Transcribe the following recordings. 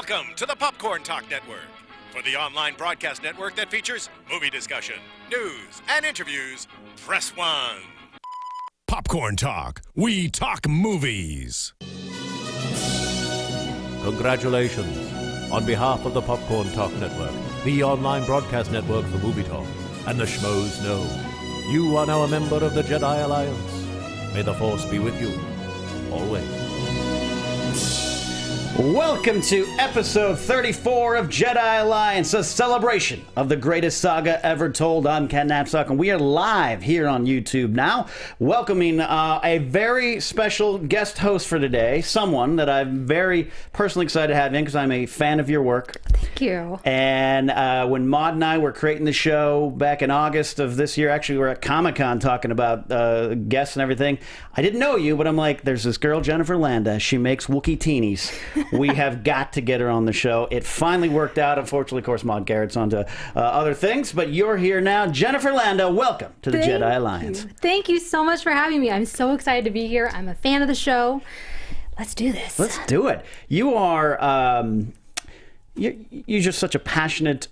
Welcome to the Popcorn Talk Network. For the online broadcast network that features movie discussion, news, and interviews, press 1. Popcorn Talk. We talk movies. Congratulations. On behalf of the Popcorn Talk Network, the online broadcast network for movie talk, and the Schmoes Know, you are now a member of the Jedi Alliance. May the Force be with you, always. Welcome to episode 34 of Jedi Alliance, a celebration of the greatest saga ever told. I'm Ken Napzok, and we are live here on YouTube now, welcoming a very special guest host for today, someone that I'm very personally excited to have in because I'm a fan of your work. Thank you. And when Maud and I were creating the show back in August of this year, actually we were at Comic-Con talking about guests and everything. I didn't know you, but I'm like, there's this girl, Jennifer Landa. She makes Wookiee teenies. We have got to get her on the show. It finally worked out. Unfortunately, of course, Maud Garrett's on to other things, but you're here now. Jennifer Landa, welcome to the Jedi Alliance. Thank you so much for having me. I'm so excited to be here. I'm a fan of the show. Let's do this. Let's do it. You are... You're just such a passionate,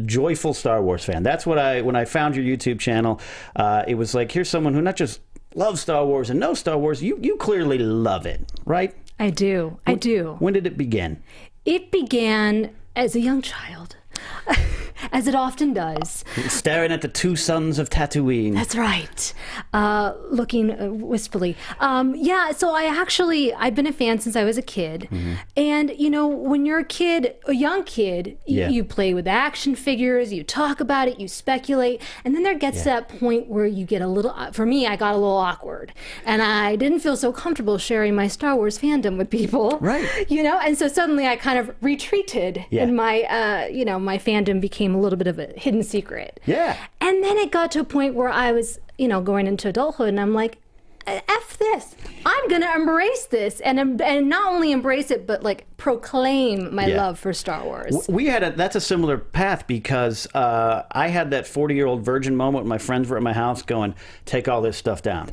joyful Star Wars fan. That's what when I found your YouTube channel, it was like, here's someone who not just loves Star Wars and knows Star Wars, you clearly love it, right? I do. I do. When did it begin? It began as a young child, as it often does. Staring at the two suns of Tatooine. That's right. Looking wistfully. Yeah, so I've been a fan since I was a kid. Mm-hmm. And, you know, when you're a young kid, you play with action figures, you talk about it, you speculate. And then there gets to that point where you get a little, for me, I got a little awkward. And I didn't feel so comfortable sharing my Star Wars fandom with people. Right. You know, and so suddenly I kind of retreated. Yeah. And my, my fandom became a little bit of a hidden secret. Yeah. And then it got to a point where I was, going into adulthood, and I'm like, F this. I'm going to embrace this, and not only embrace it, but like proclaim my love for Star Wars. That's a similar path because I had that 40-year-old virgin moment when my friends were at my house going, take all this stuff down.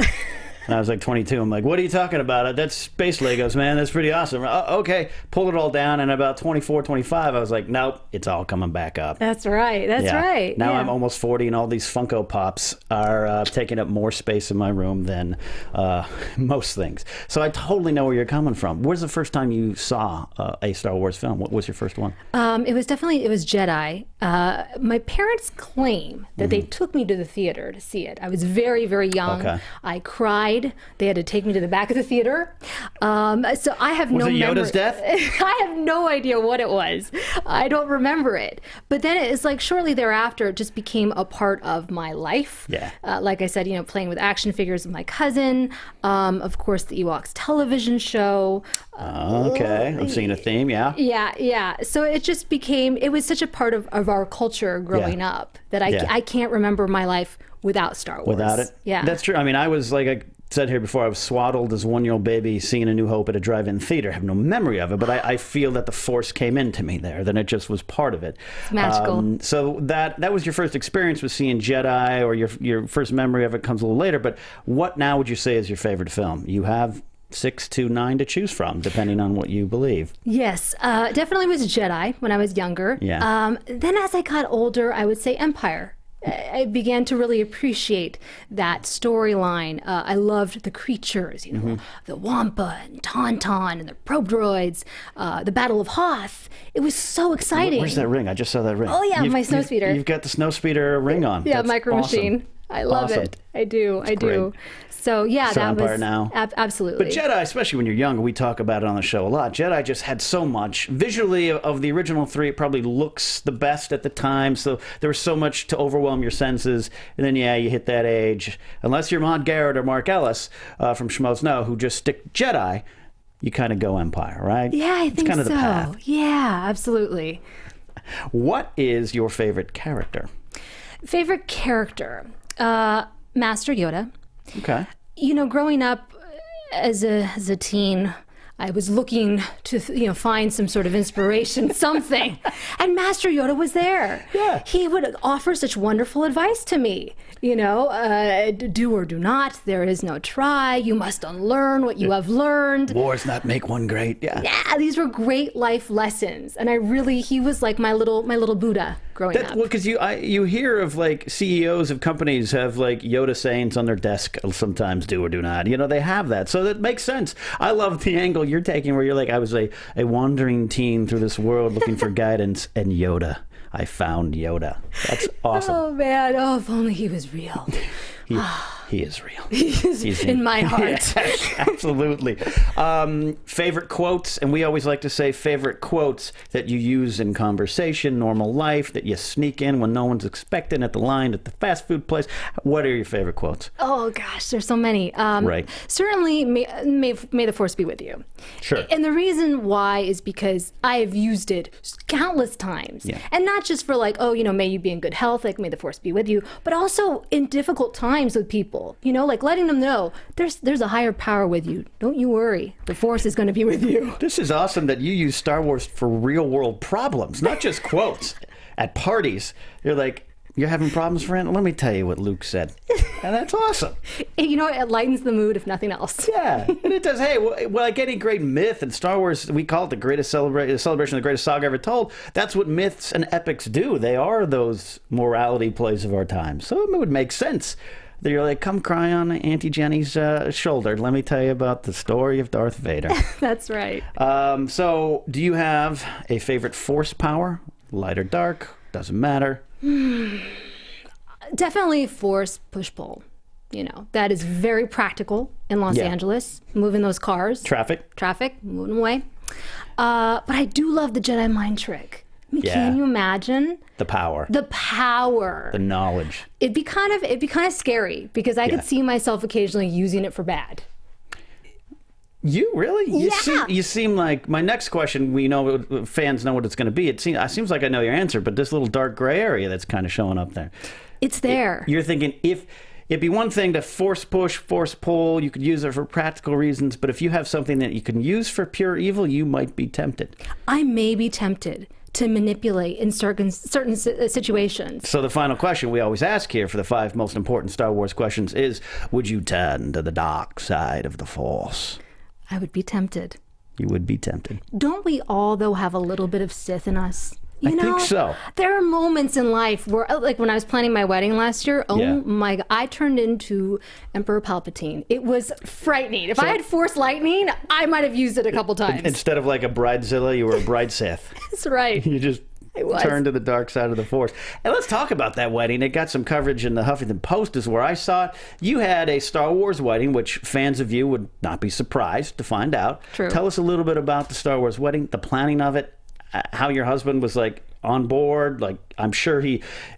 And I was like 22. I'm like, what are you talking about? That's space Legos, man. That's pretty awesome. Okay. Pulled it all down. And about 24, 25, I was like, nope, it's all coming back up. That's right. That's right. Now I'm almost 40, and all these Funko Pops are taking up more space in my room than most things. So I totally know where you're coming from. Where's the first time you saw a Star Wars film? What was your first one? It was Jedi. My parents claim that they took me to the theater to see it. I was very, very young. Okay. I cried. They had to take me to the back of the theater. So I have no memory. Was it Yoda's death? I have no idea what it was. I don't remember it. But then it's like shortly thereafter, it just became a part of my life. Yeah. Like I said, playing with action figures with my cousin. Of course, the Ewoks television show. Okay. I'm seeing a theme, yeah. Yeah. So it just became, it was such a part of our culture growing up that I can't remember my life without Star Wars. Without it? Yeah. That's true. I mean, I was like, I said here before, I was swaddled as a 1-year-old baby seeing A New Hope at a drive-in theater. I have no memory of it, but I feel that the Force came into me there, that it just was part of it. It's magical. So that was your first experience with seeing Jedi, or your first memory of it comes a little later, but what now would you say is your favorite film? You have 6 to 9 to choose from, depending on what you believe. Yes, definitely was Jedi when I was younger. Yeah. Then as I got older, I would say Empire. I began to really appreciate that storyline. I loved the creatures, the Wampa and Tauntaun and the probe droids, the Battle of Hoth. It was so exciting. Where's that ring? I just saw that ring. Oh yeah, my snowspeeder. You've got the snowspeeder ring on. Yeah, That's Micro awesome. Machine. I love it. I do. Great. So yeah, so that Empire was now. Absolutely. But Jedi, especially when you're young, we talk about it on the show a lot. Jedi just had so much visually of the original 3. It probably looks the best at the time, so there was so much to overwhelm your senses. And then you hit that age, unless you're Maud Garrett or Mark Ellis from Schmoes Know, who just stick Jedi. You kind of go Empire, right? Yeah, I think kind of so. The path. Yeah, absolutely. What is your favorite character? Favorite character? Master Yoda. Okay. Growing up as a teen, I was looking to, find some sort of inspiration, something. And Master Yoda was there. Yeah. He would offer such wonderful advice to me. Do or do not. There is no try. You must unlearn what you have learned. Wars not make one great. Yeah. Yeah, these were great life lessons. And he was like my little Buddha growing up. Well, because you hear of like CEOs of companies have like Yoda sayings on their desk sometimes, do or do not. They have that. So that makes sense. I love the angle you're taking where you're like, I was a wandering teen through this world looking for guidance, and Yoda. I found Yoda. That's awesome. Oh, man. Oh, if only he was real. He is real. He's in my heart. Yes, absolutely. Favorite quotes, and we always like to say favorite quotes that you use in conversation, normal life, that you sneak in when no one's expecting at the line at the fast food place. What are your favorite quotes? Oh, gosh, there's so many. Right. Certainly, may the Force be with you. Sure. And the reason why is because I have used it countless times. Yeah. And not just for like, may you be in good health, like may the Force be with you, but also in difficult times with people. Like letting them know there's a higher power with you. Don't you worry. The Force is going to be with you. This is awesome that you use Star Wars for real world problems, not just quotes. At parties, you're like, you're having problems, friend? Let me tell you what Luke said. And that's awesome. It lightens the mood, if nothing else. Yeah, and it does. Hey, well, like any great myth in Star Wars, we call it the greatest celebration of the greatest saga ever told. That's what myths and epics do. They are those morality plays of our time. So it would make sense. You're like, come cry on Auntie Jenny's shoulder. Let me tell you about the story of Darth Vader. That's right. So do you have a favorite Force power? Light or dark? Doesn't matter. Definitely Force push-pull. That is very practical in Los Angeles. Moving those cars. Traffic, moving them away. But I do love the Jedi mind trick. Can you imagine? The power. The knowledge. It'd be kind of scary because I could see myself occasionally using it for bad. You really? Yeah. You seem like my next question. We know fans know what it's going to be. It seems like I know your answer, but this little dark gray area that's kind of showing up there. It's there. You're thinking if it'd be one thing to force push, force pull, you could use it for practical reasons, but if you have something that you can use for pure evil, you might be tempted. I may be tempted to manipulate in certain situations. So the final question we always ask here for the 5 most important Star Wars questions is, would you turn to the dark side of the Force? I would be tempted. You would be tempted. Don't we all, though, have a little bit of Sith in us? I think so. There are moments in life where, like when I was planning my wedding last year, my God, I turned into Emperor Palpatine. It was frightening. If I had Force lightning, I might have used it a couple times. Instead of like a Bridezilla, you were a Bride Sith. That's right. You just turned to the dark side of the Force. And let's talk about that wedding. It got some coverage in the Huffington Post is where I saw it. You had a Star Wars wedding, which fans of you would not be surprised to find out. True. Tell us a little bit about the Star Wars wedding, the planning of it, how your husband was like on board. Like, I'm sure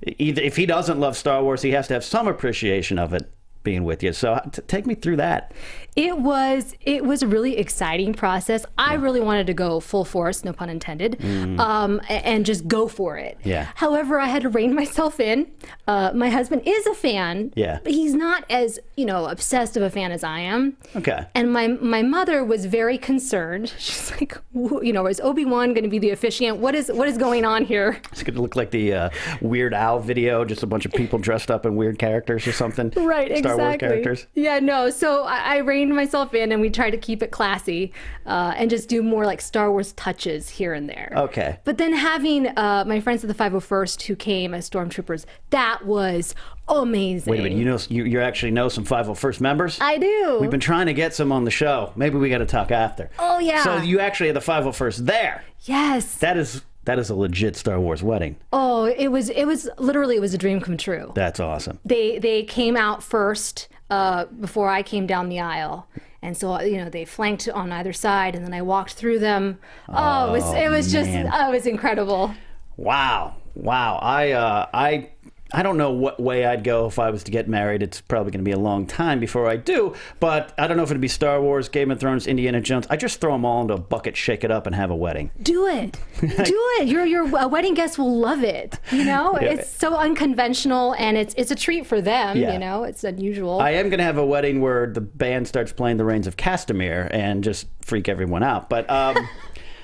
if he doesn't love Star Wars, he has to have some appreciation of it being with you. So take me through that. It was a really exciting process. I really wanted to go full force, no pun intended, and just go for it. Yeah. However, I had to rein myself in. My husband is a fan, but he's not as obsessed of a fan as I am. Okay. And my mother was very concerned. She's like, is Obi-Wan going to be the officiant? What is going on here? It's going to look like the Weird Al video, just a bunch of people dressed up in weird characters or something. Right. Star Wars characters. Yeah, no. So I reined myself in, and we tried to keep it classy and just do more like Star Wars touches here and there. Okay. But then having my friends at the 501st who came as stormtroopers, that was amazing. Wait a minute, you actually know some 501st members? I do. We've been trying to get some on the show. Maybe we got to talk after. Oh yeah. So you actually had the 501st there. Yes. That is a legit Star Wars wedding. Oh, it was literally a dream come true. That's awesome. They came out first before I came down the aisle. And so, they flanked on either side, and then I walked through them. It was just incredible. Wow. I I don't know what way I'd go if I was to get married. It's probably going to be a long time before I do, but I don't know if it'd be Star Wars, Game of Thrones, Indiana Jones. I just throw them all into a bucket, shake it up, and have a wedding. Do it. Do it. Your wedding guests will love it. It's so unconventional, and it's a treat for them. Yeah. It's unusual. I am going to have a wedding where the band starts playing The Reigns of Castamere and just freak everyone out, but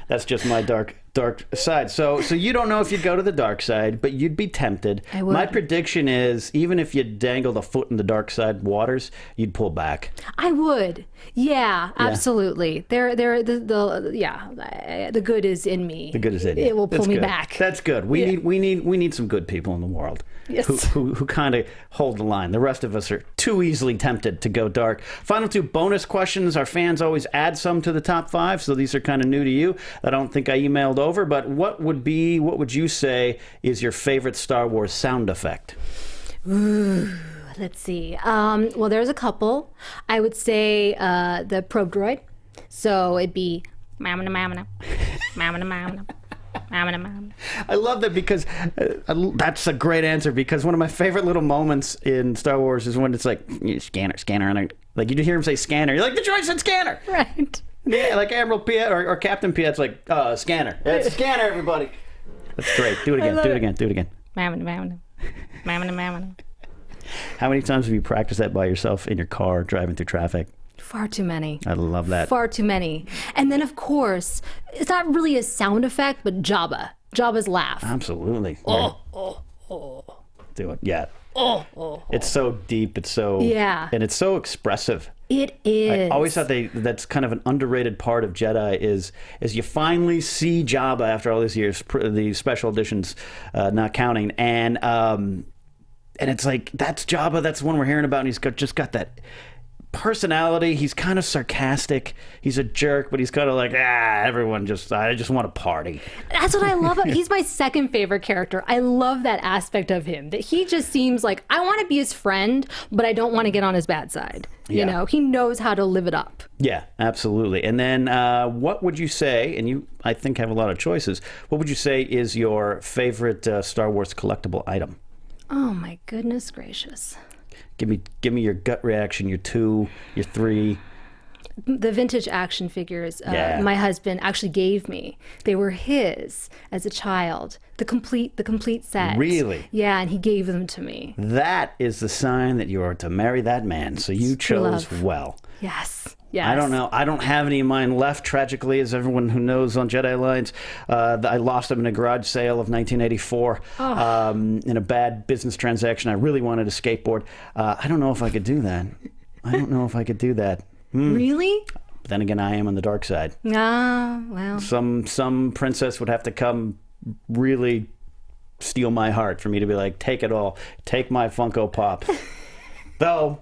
that's just my dark side. So you don't know if you'd go to the dark side, but you'd be tempted. I would. My prediction is, even if you dangled a foot in the dark side waters, you'd pull back. I would. Yeah, absolutely. The good is in me. The good is in you. It will pull me back. That's good. We need some good people in the world. Yes. Who kind of hold the line. The rest of us are too easily tempted to go dark. Final 2 bonus questions. Our fans always add some to the top 5, so these are kind of new to you. I don't think I emailed over, but what would you say is your favorite Star Wars sound effect? Ooh, let's see. Well, there's a couple. I would say the probe droid. So it'd be mamma mamma mamma mamma. I love that because that's a great answer, because one of my favorite little moments in Star Wars is when it's like scanner, and like you hear him say scanner. You're like, the droid said scanner. Right. Yeah, like Admiral Piet or Captain Piet's like scanner. It's scanner, everybody. That's great. Do it again. Do it again. Mamma. How many times have you practiced that by yourself in your car driving through traffic? Far too many. I love that. Far too many. And then, of course, it's not really a sound effect, but Jabba's laugh. Absolutely. Oh. Do it. Yeah. Oh. It's so deep. It's so... Yeah. And it's so expressive. It is. I always thought that's kind of an underrated part of Jedi is you finally see Jabba after all these years, the special editions not counting, and it's like, that's Jabba, that's the one we're hearing about, and he's just got that personality. He's kind of sarcastic. He's a jerk, but he's kind of like, I just want to party. That's what I love. He's my second favorite character. I love that aspect of him, that he just seems like, I want to be his friend, but I don't want to get on his bad side. Yeah. He knows how to live it up. Yeah, absolutely. And then what would you say, and you, I think, have a lot of choices, what would you say is your favorite Star Wars collectible item? Oh, my goodness gracious. Give me your gut reaction, your 2, your 3. The vintage action figures my husband actually gave me. They were his as a child. The complete set. Really? Yeah, and he gave them to me. That is the sign that you are to marry that man. So you chose well. Yes. I don't know. I don't have any of mine left, tragically, as everyone who knows on Jedi Alliance. I lost them in a garage sale of 1984 in a bad business transaction. I really wanted a skateboard. I don't know if I could do that. Really? But then again, I am on the dark side. Well. Some princess would have to come really steal my heart for me to be like, take it all. Take my Funko Pop. Though...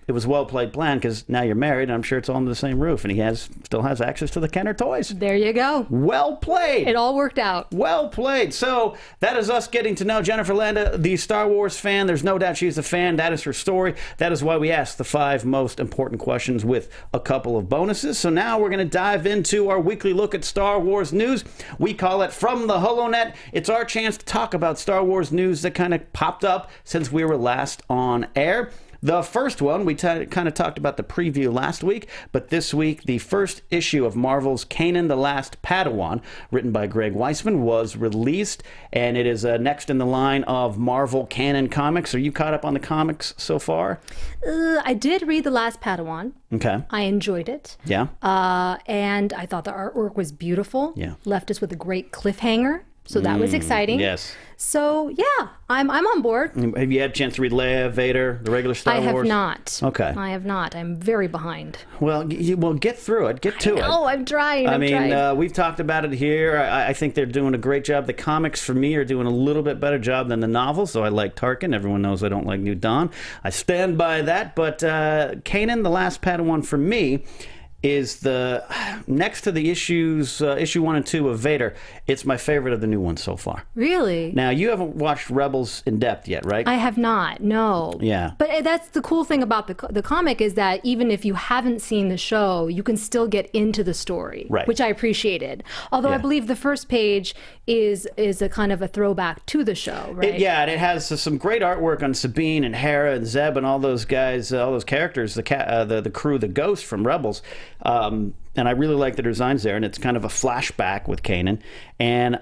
it was well played plan, because now you're married, and I'm sure it's all under the same roof, and he still has access to the Kenner toys. There you go. Well played. It all worked out. Well played. So that is us getting to know Jennifer Landa, the Star Wars fan. There's no doubt she's a fan. That is her story. That is why we asked the 5 most important questions with a couple of bonuses. So now we're going to dive into our weekly look at Star Wars news. We call it From the HoloNet. It's our chance to talk about Star Wars news that kind of popped up since we were last on air. The first one, we kind of talked about the preview last week, but this week, the first issue of Marvel's Kanan the Last Padawan, written by Greg Weisman, was released, and it is next in the line of Marvel canon comics. Are you caught up on the comics so far? I did read The Last Padawan. Okay. I enjoyed it. Yeah. And I thought the artwork was beautiful. Yeah. Left us with a great cliffhanger. So that was exciting. Yes. So, yeah, I'm on board. Have you had a chance to read Leia, Vader, the regular Star Wars? I have not. Okay. I have not. I'm very behind. Well, get through it. Get to it. Oh, I'm trying. I mean, we've talked about it here. I think they're doing a great job. The comics, for me, are doing a little bit better job than the novels, so I like Tarkin. Everyone knows I don't like New Dawn. I stand by that. But Kanan, the Last Padawan, for me, is the next to the issues issue 1 and 2 of Vader. It's my favorite of the new ones so far. Really? Now you haven't watched Rebels in depth yet, right? I have not. No. Yeah. But that's the cool thing about the comic is that even if you haven't seen the show, you can still get into the story, right? Which I appreciated. Although I believe the first page is a kind of a throwback to the show, right? And it has some great artwork on Sabine and Hera and Zeb and all those guys, all those characters, the crew, the Ghost from Rebels. And I really like the designs there, and it's kind of a flashback with Kanan. And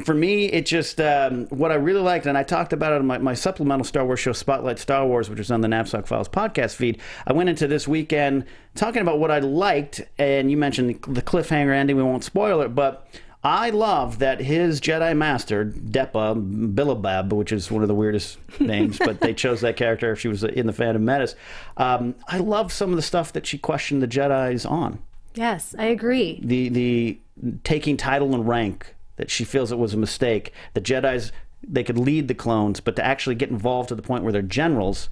for me, it just, what I really liked, and I talked about it on my supplemental Star Wars show, Spotlight Star Wars, which is on the Napzok Files podcast feed. I went into this weekend talking about what I liked, and you mentioned the cliffhanger ending. We won't spoil it, but I love that his Jedi Master, Depa Billabab, which is one of the weirdest names, but they chose that character. She was in the Phantom Menace. I love some of the stuff that she questioned the Jedis on. Yes, I agree. The taking title and rank, that she feels it was a mistake. The Jedis, they could lead the clones, but to actually get involved to the point where they're generals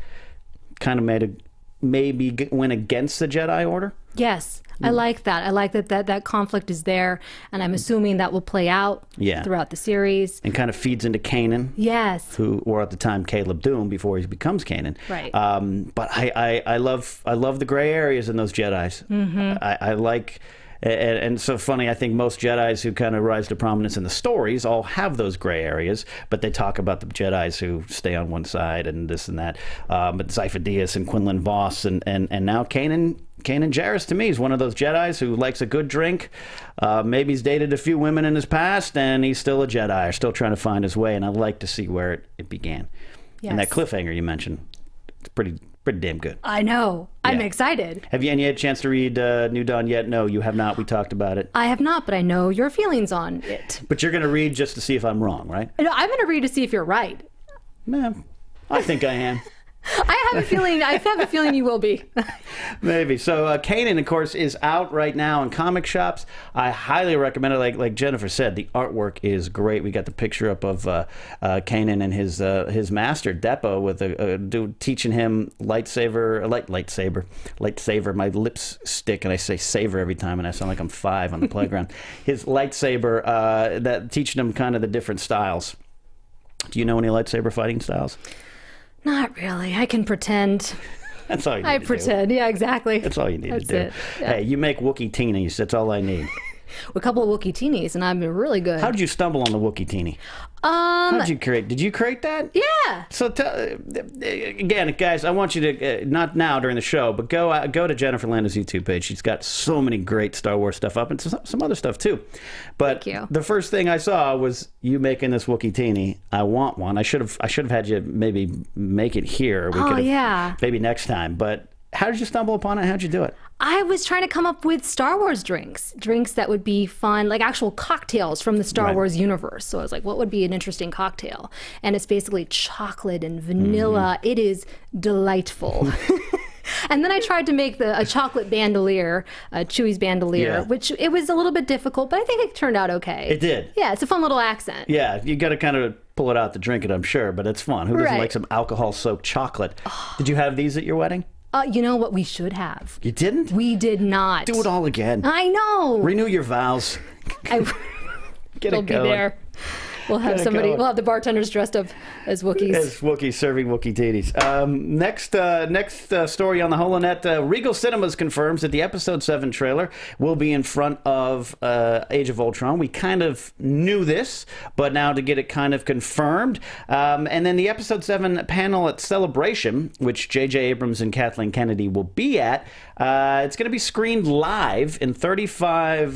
kind of maybe went against the Jedi Order. Yes, I like that. I like that conflict is there, and I'm assuming that will play out throughout the series. And kind of feeds into Kanan. Yes. Or at the time Caleb Doom before he becomes Kanan. Right. But I love the gray areas in those Jedis. Mm-hmm. I like. And so funny, I think most Jedis who kind of rise to prominence in the stories all have those gray areas, but they talk about the Jedis who stay on one side and this and that. But Zypha Diaz and Quinlan Voss and now Kanan Jarrus, to me, is one of those Jedis who likes a good drink. Maybe he's dated a few women in his past, and he's still a Jedi, still trying to find his way, and I like to see where it began. Yes. And that cliffhanger you mentioned, it's pretty damn good. I know. I'm excited. Have you had a chance to read New Dawn yet? No, you have not. We talked about it. I have not, but I know your feelings on it. But you're going to read just to see if I'm wrong, right? No, I'm going to read to see if you're right. Man, I think I am. I have a feeling you will be. Maybe. So Kanan, of course, is out right now in comic shops. I highly recommend it. Like Jennifer said, the artwork is great. We got the picture up of Kanan and his master, Depa, with a dude teaching him lightsaber. My lips stick, and I say saber every time, and I sound like I'm 5 on the playground. His lightsaber, that teaching him kind of the different styles. Do you know any lightsaber fighting styles? Not really. I can pretend. That's all you need to do. I pretend. Yeah, exactly. That's all you need to do. It. Yeah. Hey, you make Wookiee teenies. That's all I need. A couple of Wookiee teenies, and I've been really good. How did you stumble on the Wookiee teenie? How did you create? Did you create that? Yeah. So again, guys, I want you to not now during the show, but go to Jennifer Landa's YouTube page. She's got so many great Star Wars stuff up, and some other stuff too. But Thank you. The first thing I saw was you making this Wookiee teenie. I want one. I should have had you maybe make it here. Maybe next time. But how did you stumble upon it? How'd you do it? I was trying to come up with Star Wars drinks that would be fun, like actual cocktails from the Star Wars universe. So I was like, what would be an interesting cocktail? And it's basically chocolate and vanilla. It is delightful. And then I tried to make a chocolate bandolier, Chewy's bandolier, which it was a little bit difficult, but I think it turned out okay. It did. Yeah, it's a fun little accent. Yeah, you got to kind of pull it out to drink it, I'm sure, but it's fun. Who doesn't like some alcohol-soaked chocolate? Did you have these at your wedding? You know what we should have? You didn't? We did not. Do it all again. I know. Renew your vows. Get it going. Be there. We'll have We'll have the bartenders dressed up as Wookiees. As Wookiees serving Wookiee teenies. Next story on the Holonet. Regal Cinemas confirms that the Episode 7 trailer will be in front of Age of Ultron. We kind of knew this, but now to get it kind of confirmed. And then the Episode 7 panel at Celebration, which J.J. Abrams and Kathleen Kennedy will be at, it's going to be screened live in 35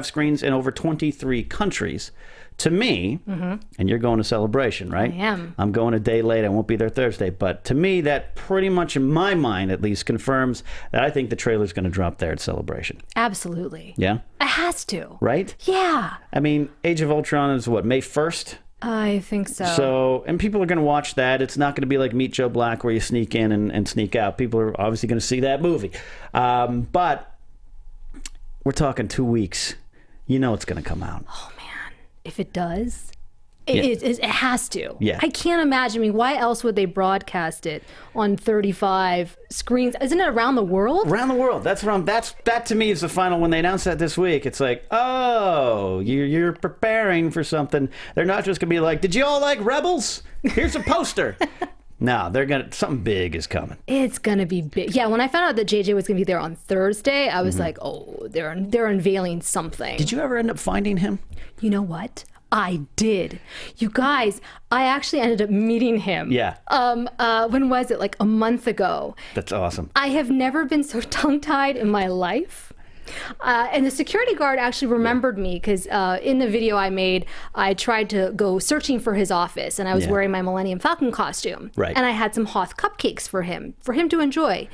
screens in over 23 countries. To me, and you're going to Celebration, right? I am. I'm going a day late. I won't be there Thursday. But to me, that pretty much, in my mind at least, confirms that I think the trailer's going to drop there at Celebration. Absolutely. Yeah? It has to. Right? Yeah. I mean, Age of Ultron is what, May 1st? I think so. So, and people are going to watch that. It's not going to be like Meet Joe Black where you sneak in and sneak out. People are obviously going to see that movie. But we're talking 2 weeks. You know it's going to come out. Oh, man. If it does, It has to. Yeah. I can't imagine. I mean, why else would they broadcast it on 35 screens? Isn't it around the world? Around the world. That to me is the final. When they announced that this week, it's like, oh, you're preparing for something. They're not just gonna be like, did you all like Rebels? Here's a poster. No, something big is coming. It's gonna be big. Yeah, when I found out that JJ was gonna be there on Thursday, I was like, oh, they're unveiling something. Did you ever end up finding him? You know what? I did. You guys, I actually ended up meeting him. Yeah. When was it? Like a month ago. That's awesome. I have never been so tongue-tied in my life. And the security guard actually remembered me because in the video I made, I tried to go searching for his office, and I was wearing my Millennium Falcon costume. Right. And I had some Hoth cupcakes for him to enjoy.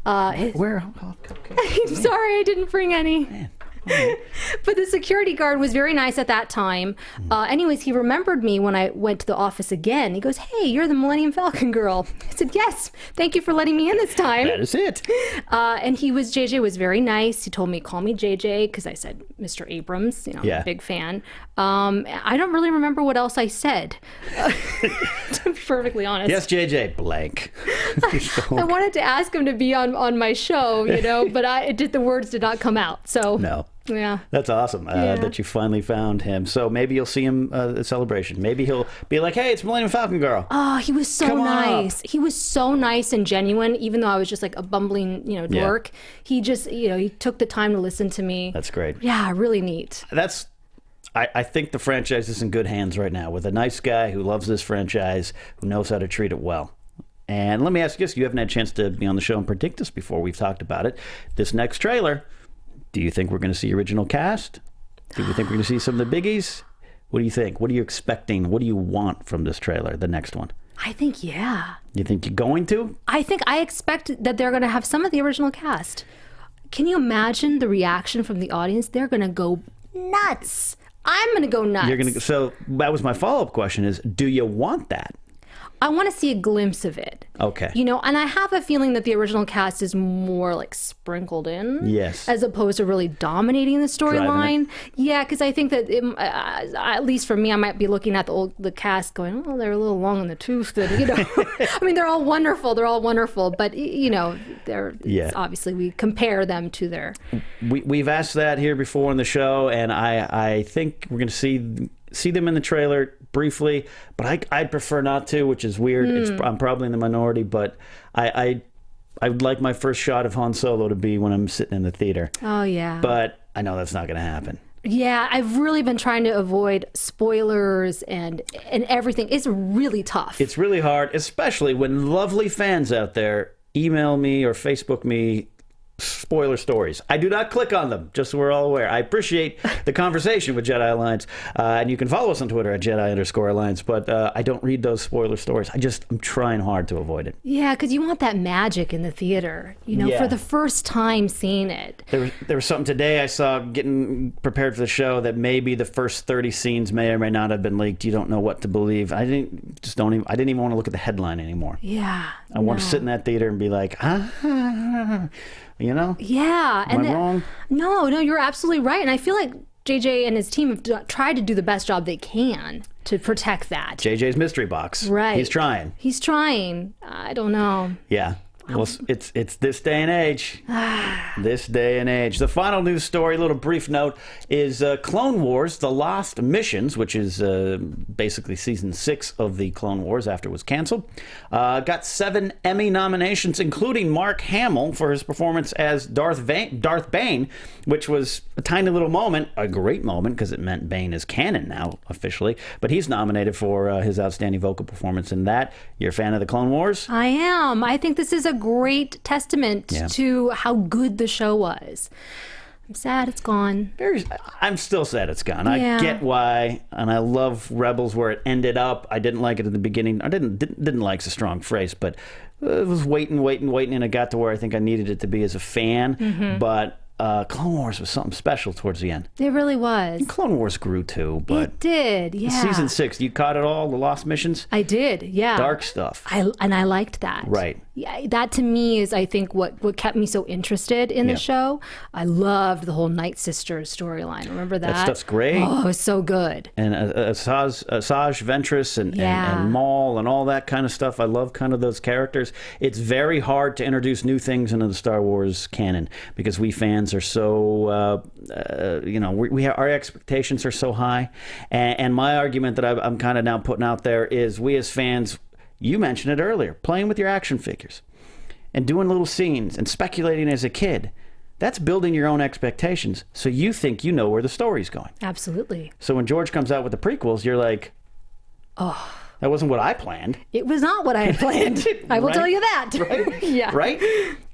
Where Hoth cupcakes? I'm sorry, I didn't bring any. Man. But the security guard was very nice at that time. Anyways, he remembered me when I went to the office again. He goes, hey, you're the Millennium Falcon girl. I said, yes, thank you for letting me in this time. That is it. And JJ was very nice. He told me, call me JJ, because I said Mr. Abrams, I'm a big fan. I don't really remember what else I said, to be perfectly honest. Yes, JJ, blank. I wanted to ask him to be on my show, but the words did not come out. So no. Yeah. That's awesome that you finally found him. So maybe you'll see him at a celebration. Maybe he'll be like, hey, it's Millennium Falcon girl. Oh, he was so nice. He was so nice and genuine, even though I was just like a bumbling, dork. He just, he took the time to listen to me. That's great. Yeah, really neat. I think the franchise is in good hands right now with a nice guy who loves this franchise, who knows how to treat it well. And let me ask you this. You haven't had a chance to be on the show and predict this before. We've talked about it. This next trailer, do you think we're going to see original cast? Do you think we're going to see some of the biggies? What do you think? What are you expecting? What do you want from this trailer, the next one? I think, yeah. You think you're going to? I expect that they're going to have some of the original cast. Can you imagine the reaction from the audience? They're going to go nuts. I'm going to go nuts. So that was my follow-up question is, do you want that? I want to see a glimpse of it. Okay. And I have a feeling that the original cast is more like sprinkled in. Yes. As opposed to really dominating the storyline. Yeah, because I think that, at least for me, I might be looking at the cast going, oh, they're a little long in the tooth. And, I mean, they're all wonderful. But, obviously we compare them to their... We've asked that here before on the show, and I think we're going to see them in the trailer briefly, but I'd prefer not to, which is weird. I'm probably in the minority, but I would like my first shot of Han Solo to be when I'm sitting in the theater. Oh, yeah. But I know that's not going to happen. Yeah, I've really been trying to avoid spoilers and everything. It's really tough. It's really hard, especially when lovely fans out there email me or Facebook me spoiler stories. I do not click on them, just so we're all aware. I appreciate the conversation with Jedi Alliance, and you can follow us on Twitter at Jedi_Alliance, but I don't read those spoiler stories. I'm trying hard to avoid it. Yeah, because you want that magic in the theater, for the first time seeing it. There was something today I saw getting prepared for the show that maybe the first 30 scenes may or may not have been leaked. You don't know what to believe. I didn't even want to look at the headline anymore. Yeah. I want to sit in that theater and be like, Yeah. Am I wrong? No, you're absolutely right. And I feel like JJ and his team have tried to do the best job they can to protect that. JJ's mystery box. Right. He's trying. I don't know. Yeah. Well, it's this day and age. This day and age. The final news story, a little brief note, is Clone Wars: The Lost Missions, which is basically season 6 of the Clone Wars after it was canceled. Got 7 Emmy nominations, including Mark Hamill for his performance as Darth Bane, which was a tiny little moment, a great moment, because it meant Bane is canon now, officially. But he's nominated for his outstanding vocal performance in that. You're a fan of the Clone Wars? I am. I think this is a great testament to how good the show was. I'm sad it's gone. I'm still sad it's gone. I get why, and I love Rebels where it ended up. I didn't like it at the beginning. I didn't like's a strong phrase, but it was waiting, and it got to where I think I needed it to be as a fan. Mm-hmm. But Clone Wars was something special towards the end. It really was. And Clone Wars grew too, but it did. Yeah. Season 6, you caught it all, the Lost Missions. I did. Yeah. Dark stuff. I liked that. Right. yeah, that to me is, I think, what kept me so interested in the show. I loved the whole Night Sisters storyline. Remember that? That stuff's great. Oh, it was so good. And Asajj Ventress and Maul and all that kind of stuff. I love kind of those characters. It's very hard to introduce new things into the Star Wars canon because we fans are so, our expectations are so high. And my argument that I'm kind of now putting out there is we as fans, you mentioned it earlier, playing with your action figures and doing little scenes and speculating as a kid. That's building your own expectations. So you think you know where the story's going. Absolutely. So when George comes out with the prequels, you're like, oh, that wasn't what I planned. It was not what I had planned. I will tell you that. Right? Yeah. Right?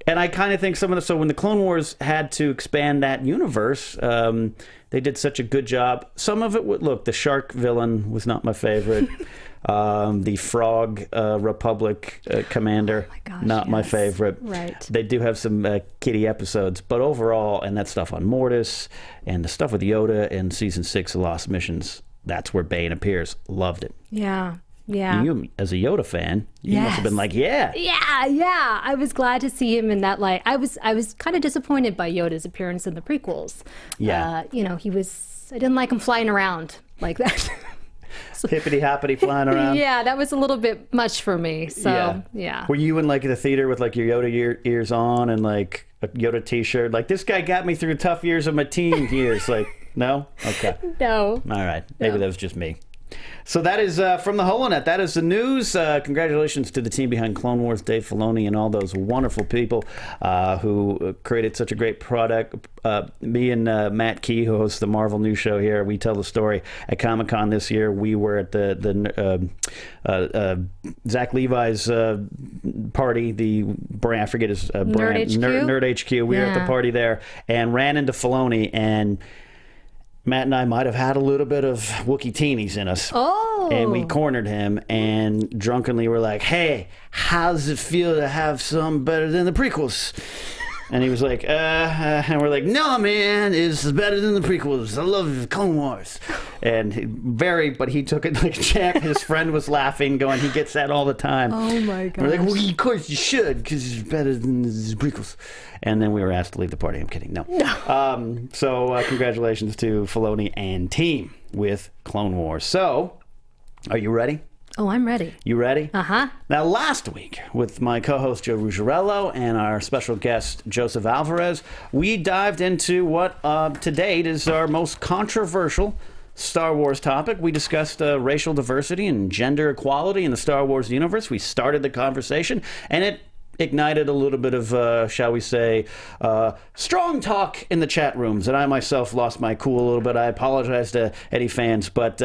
And I kind of think so when the Clone Wars had to expand that universe, they did such a good job. Some of it look, the shark villain was not my favorite. The Frog Republic commander, not my favorite. Right. They do have some kiddie episodes, but overall, and that stuff on Mortis and the stuff with Yoda in season 6 of Lost Missions, that's where Bane appears. Loved it. Yeah. Yeah. You, as a Yoda fan, you must have been like, yeah. I was glad to see him in that light. I was kind of disappointed by Yoda's appearance in the prequels. Yeah. I didn't like him flying around like that. Hippity hoppity flying around. Yeah, that was a little bit much for me. So, yeah. Were you in like the theater with like your Yoda ears on and like a Yoda t-shirt? Like, this guy got me through tough years of my teen years. Like, no? Okay. No. All right. Maybe that was just me. So that is from the Holonet. That is the news. Congratulations to the team behind Clone Wars, Dave Filoni, and all those wonderful people who created such a great product. Me and Matt Key, who hosts the Marvel News Show here, we tell the story at Comic-Con this year. We were at the Zach Levi's party, the brand, I forget his brand, Nerd HQ. We were at the party there and ran into Filoni, and Matt and I might have had a little bit of Wookiee teenies in us. Oh. And we cornered him and drunkenly were like, hey, how does it feel to have some better than the prequels? And he was like, and we're like, no, man, it's better than the prequels. I love Clone Wars. And but he took it like a champ. His friend was laughing, going, he gets that all the time. Oh, my gosh. We're like, well, of course you should, because it's better than the prequels. And then we were asked to leave the party. I'm kidding. No. So congratulations to Filoni and team with Clone Wars. So, are you ready? Oh, I'm ready. You ready? Uh-huh. Now, last week, with my co-host Joe Ruggiero and our special guest Joseph Alvarez, we dived into what to date is our most controversial Star Wars topic. We discussed racial diversity and gender equality in the Star Wars universe. We started the conversation, and it ignited a little bit of, shall we say, strong talk in the chat rooms. And I myself lost my cool a little bit. I apologize to any fans, but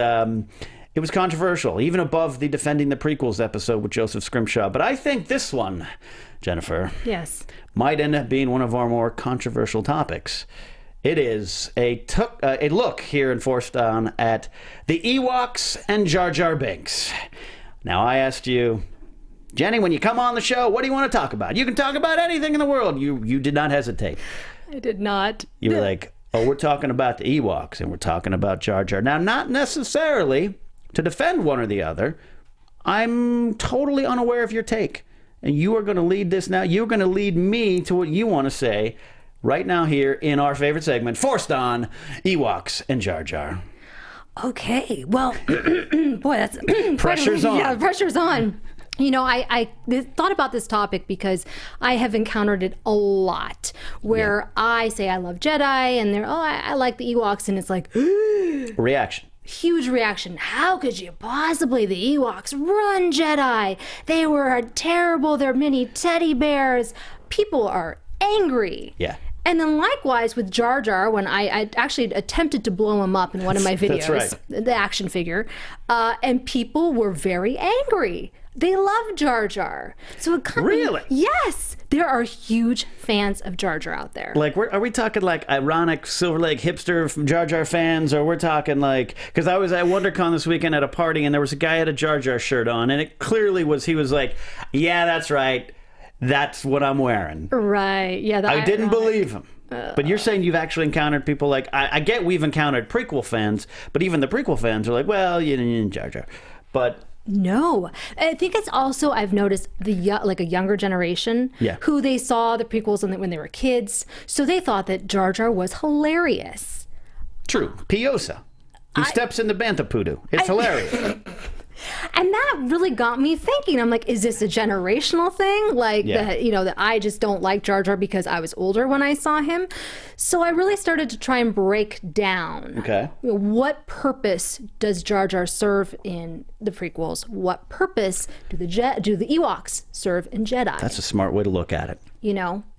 it was controversial, even above the Defending the Prequels episode with Joseph Scrimshaw. But I think this one, Jennifer, might end up being one of our more controversial topics. It is a look here in Forced On at the Ewoks and Jar Jar Binks. Now, I asked you, Jenny, when you come on the show, what do you want to talk about? You can talk about anything in the world. You did not hesitate. I did not. You were like, oh, we're talking about the Ewoks and we're talking about Jar Jar. Now, not necessarily to defend one or the other. I'm totally unaware of your take. And you are going to lead this now. You're going to lead me to what you want to say right now here in our favorite segment, Forced On Ewoks and Jar Jar. Okay. Well, boy, that's... Pressure's on. Yeah, pressure's on. You know, I thought about this topic because I have encountered it a lot where I say I love Jedi and they're, I like the Ewoks, and it's like... Reaction. Huge reaction. How could you possibly? The Ewoks run Jedi. They were terrible. They're mini teddy bears. People are angry. Yeah. And then likewise with Jar Jar, when I actually attempted to blow him up in one of my videos, That's right. The action figure, and people were very angry. They love Jar Jar. So it kind Really? Yes. There are huge fans of Jar Jar out there. Like, are we talking like ironic Silver Lake hipster Jar Jar fans, or we're talking like, because I was at WonderCon this weekend at a party and there was a guy had a Jar Jar shirt on, and it clearly was, he was like, yeah, that's right. That's what I'm wearing. Right. Yeah. I didn't believe him. But you're saying you've actually encountered people like, I get we've encountered prequel fans, but even the prequel fans are like, well, you know, Jar Jar. But No, I think it's also I've noticed like a younger generation who they saw the prequels when they were kids, so they thought that Jar Jar was hilarious. True, Piosa. He steps in the Bantha Poodoo. It's hilarious. And that really got me thinking. I'm like, is this a generational thing? Like that I just don't like Jar Jar because I was older when I saw him. So I really started to try and break down what purpose does Jar Jar serve in the prequels? What purpose do the Ewoks serve in Jedi? That's a smart way to look at it.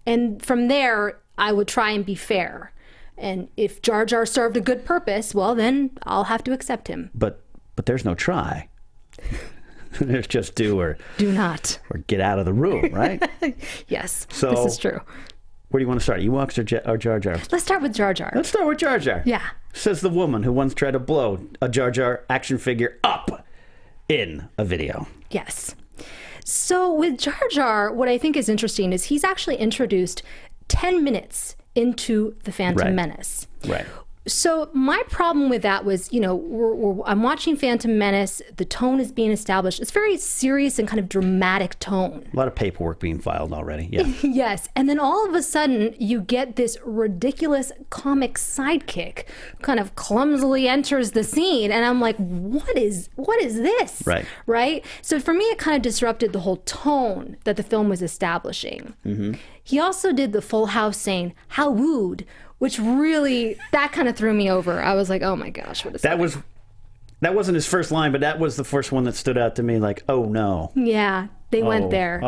And from there, I would try and be fair. And if Jar Jar served a good purpose, well, then I'll have to accept him. But there's no try. There's just do or do not or get out of the room, right? Yes, so this is true. Where do you want to start? Ewoks or Jar Jar? Let's start with Jar Jar. Let's start with Jar Jar. Yeah. Says the woman who once tried to blow a Jar Jar action figure up in a video. Yes. So with Jar Jar, what I think is interesting is he's actually introduced 10 minutes into the Phantom Menace. Right. So my problem with that was, I'm watching Phantom Menace. The tone is being established. It's very serious and kind of dramatic tone. A lot of paperwork being filed already. Yeah. Yes. And then all of a sudden you get this ridiculous comic sidekick kind of clumsily enters the scene. And I'm like, what is this? Right. Right. So for me, it kind of disrupted the whole tone that the film was establishing. Mm-hmm. He also did the Full House saying, "How wooed," which really, that kind of threw me over. I was like, oh my gosh, what is that? That wasn't his first line, but that was the first one that stood out to me, like, oh no. Yeah, they went there.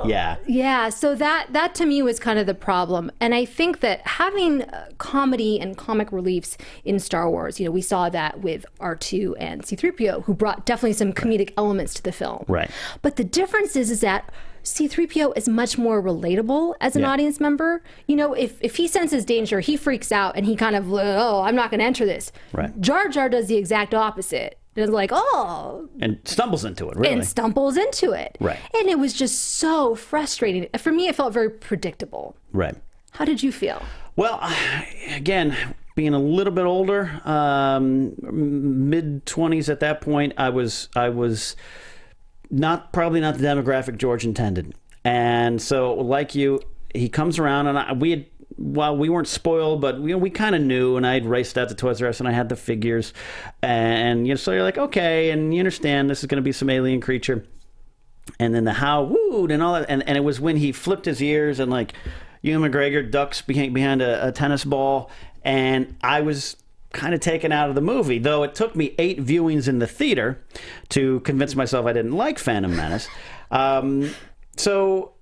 Yeah. Yeah, so that to me was kind of the problem. And I think that having comedy and comic reliefs in Star Wars, we saw that with R2 and C-3PO, who brought definitely some comedic elements to the film. Right. But the difference is that C-3PO is much more relatable as an audience member. If he senses danger, he freaks out and he kind of, I'm not going to enter this. Right. Jar Jar does the exact opposite. It's like, and stumbles into it, really. And stumbles into it. Right. And it was just so frustrating. For me, it felt very predictable. Right. How did you feel? Well, again, being a little bit older, mid-20s at that point, I was probably not the demographic George intended. And so, like you, he comes around, and we weren't spoiled, but we kind of knew, and I had raced out to Toys R Us, and I had the figures, and so you're like, okay, and you understand this is going to be some alien creature, and then the how wooed and all that, and it was when he flipped his ears, and like Ewan McGregor ducks behind a tennis ball, and I was kind of taken out of the movie, though it took me 8 viewings in the theater to convince myself I didn't like Phantom Menace. So,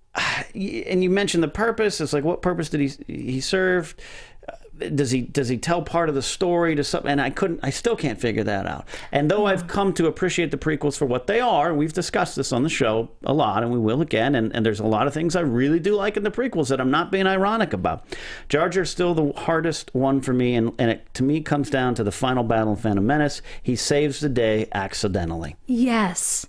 and you mentioned the purpose. It's like, what purpose did he serve? Does he tell part of the story to something? And I still can't figure that out. And though I've come to appreciate the prequels for what they are, we've discussed this on the show a lot, and we will again, and there's a lot of things I really do like in the prequels that I'm not being ironic about. Jar Jar's still the hardest one for me, and it, to me, comes down to the final battle in Phantom Menace. He saves the day accidentally. Yes.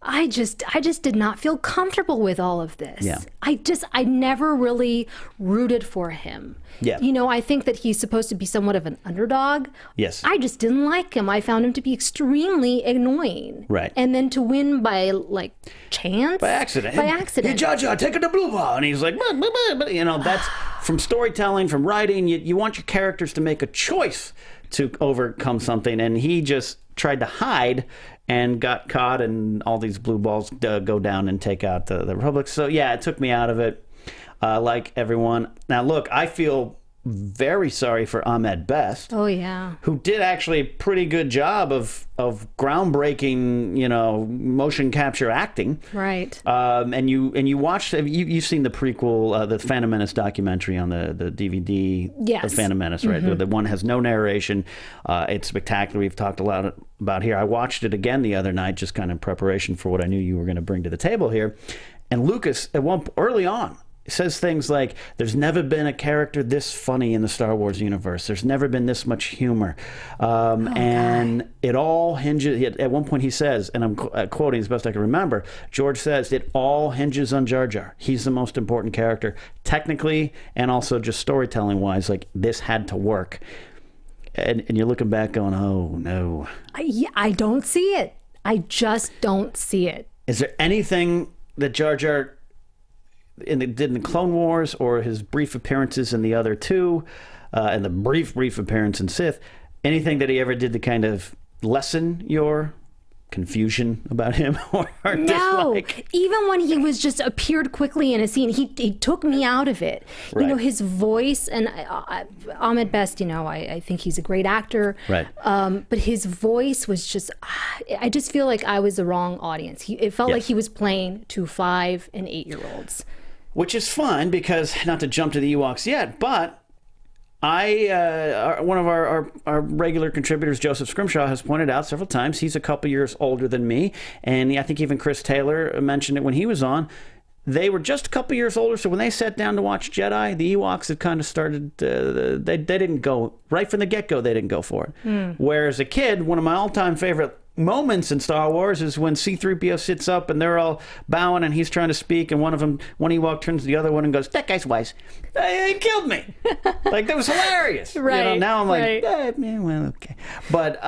I just did not feel comfortable with all of this. Yeah. I never really rooted for him. Yeah. I think that he's supposed to be somewhat of an underdog. Yes. I just didn't like him. I found him to be extremely annoying. Right. And then to win by chance. By accident. Hey, Jar Jar, take the blue ball. And he's like, that's from storytelling, from writing. You want your characters to make a choice to overcome something. And he just tried to hide and got caught, and all these blue balls go down and take out the Republic. So, yeah, it took me out of it, like everyone. Now, look, I feel very sorry for Ahmed Best. Oh, yeah. Who did actually a pretty good job of groundbreaking, motion capture acting. Right. And you watched, you've seen the prequel, the Phantom Menace documentary on the DVD of Phantom Menace, right? Mm-hmm. The one has no narration. It's spectacular. We've talked a lot about here. I watched it again the other night, just kind of in preparation for what I knew you were going to bring to the table here. And Lucas, early on, says things like, there's never been a character this funny in the Star Wars universe. There's never been this much humor. And it all hinges, at one point he says, and I'm quoting as best I can remember, George says, it all hinges on Jar Jar. He's the most important character, technically, and also just storytelling-wise. Like, this had to work. And you're looking back going, oh, no. I don't see it. I just don't see it. Is there anything that Jar Jar did in the Clone Wars or his brief appearances in the other two, and the brief appearance in Sith, anything that he ever did to kind of lessen your confusion about him or No, dislike? even when he was just appeared quickly in a scene, he took me out of it. Right. You know, his voice, and Ahmed Best, you know, I think he's a great actor. Right. But his voice was just, I just feel like I was the wrong audience. It felt like he was playing to 5 and 8-year-olds. Which is fun because, not to jump to the Ewoks yet, but one of our regular contributors, Joseph Scrimshaw, has pointed out several times he's a couple years older than me, and I think even Chris Taylor mentioned it when he was on. They were just a couple years older, so when they sat down to watch Jedi, the Ewoks had kind of started. They didn't go right from the get-go. They didn't go for it. Whereas a kid, one of my all-time favorite moments in Star Wars is when C-3PO sits up and they're all bowing and he's trying to speak, and one Ewok turns to the other one and goes, "That guy's wise. He killed me." Like, that was hilarious. Right. You know, now I'm like, right. yeah, well, okay. But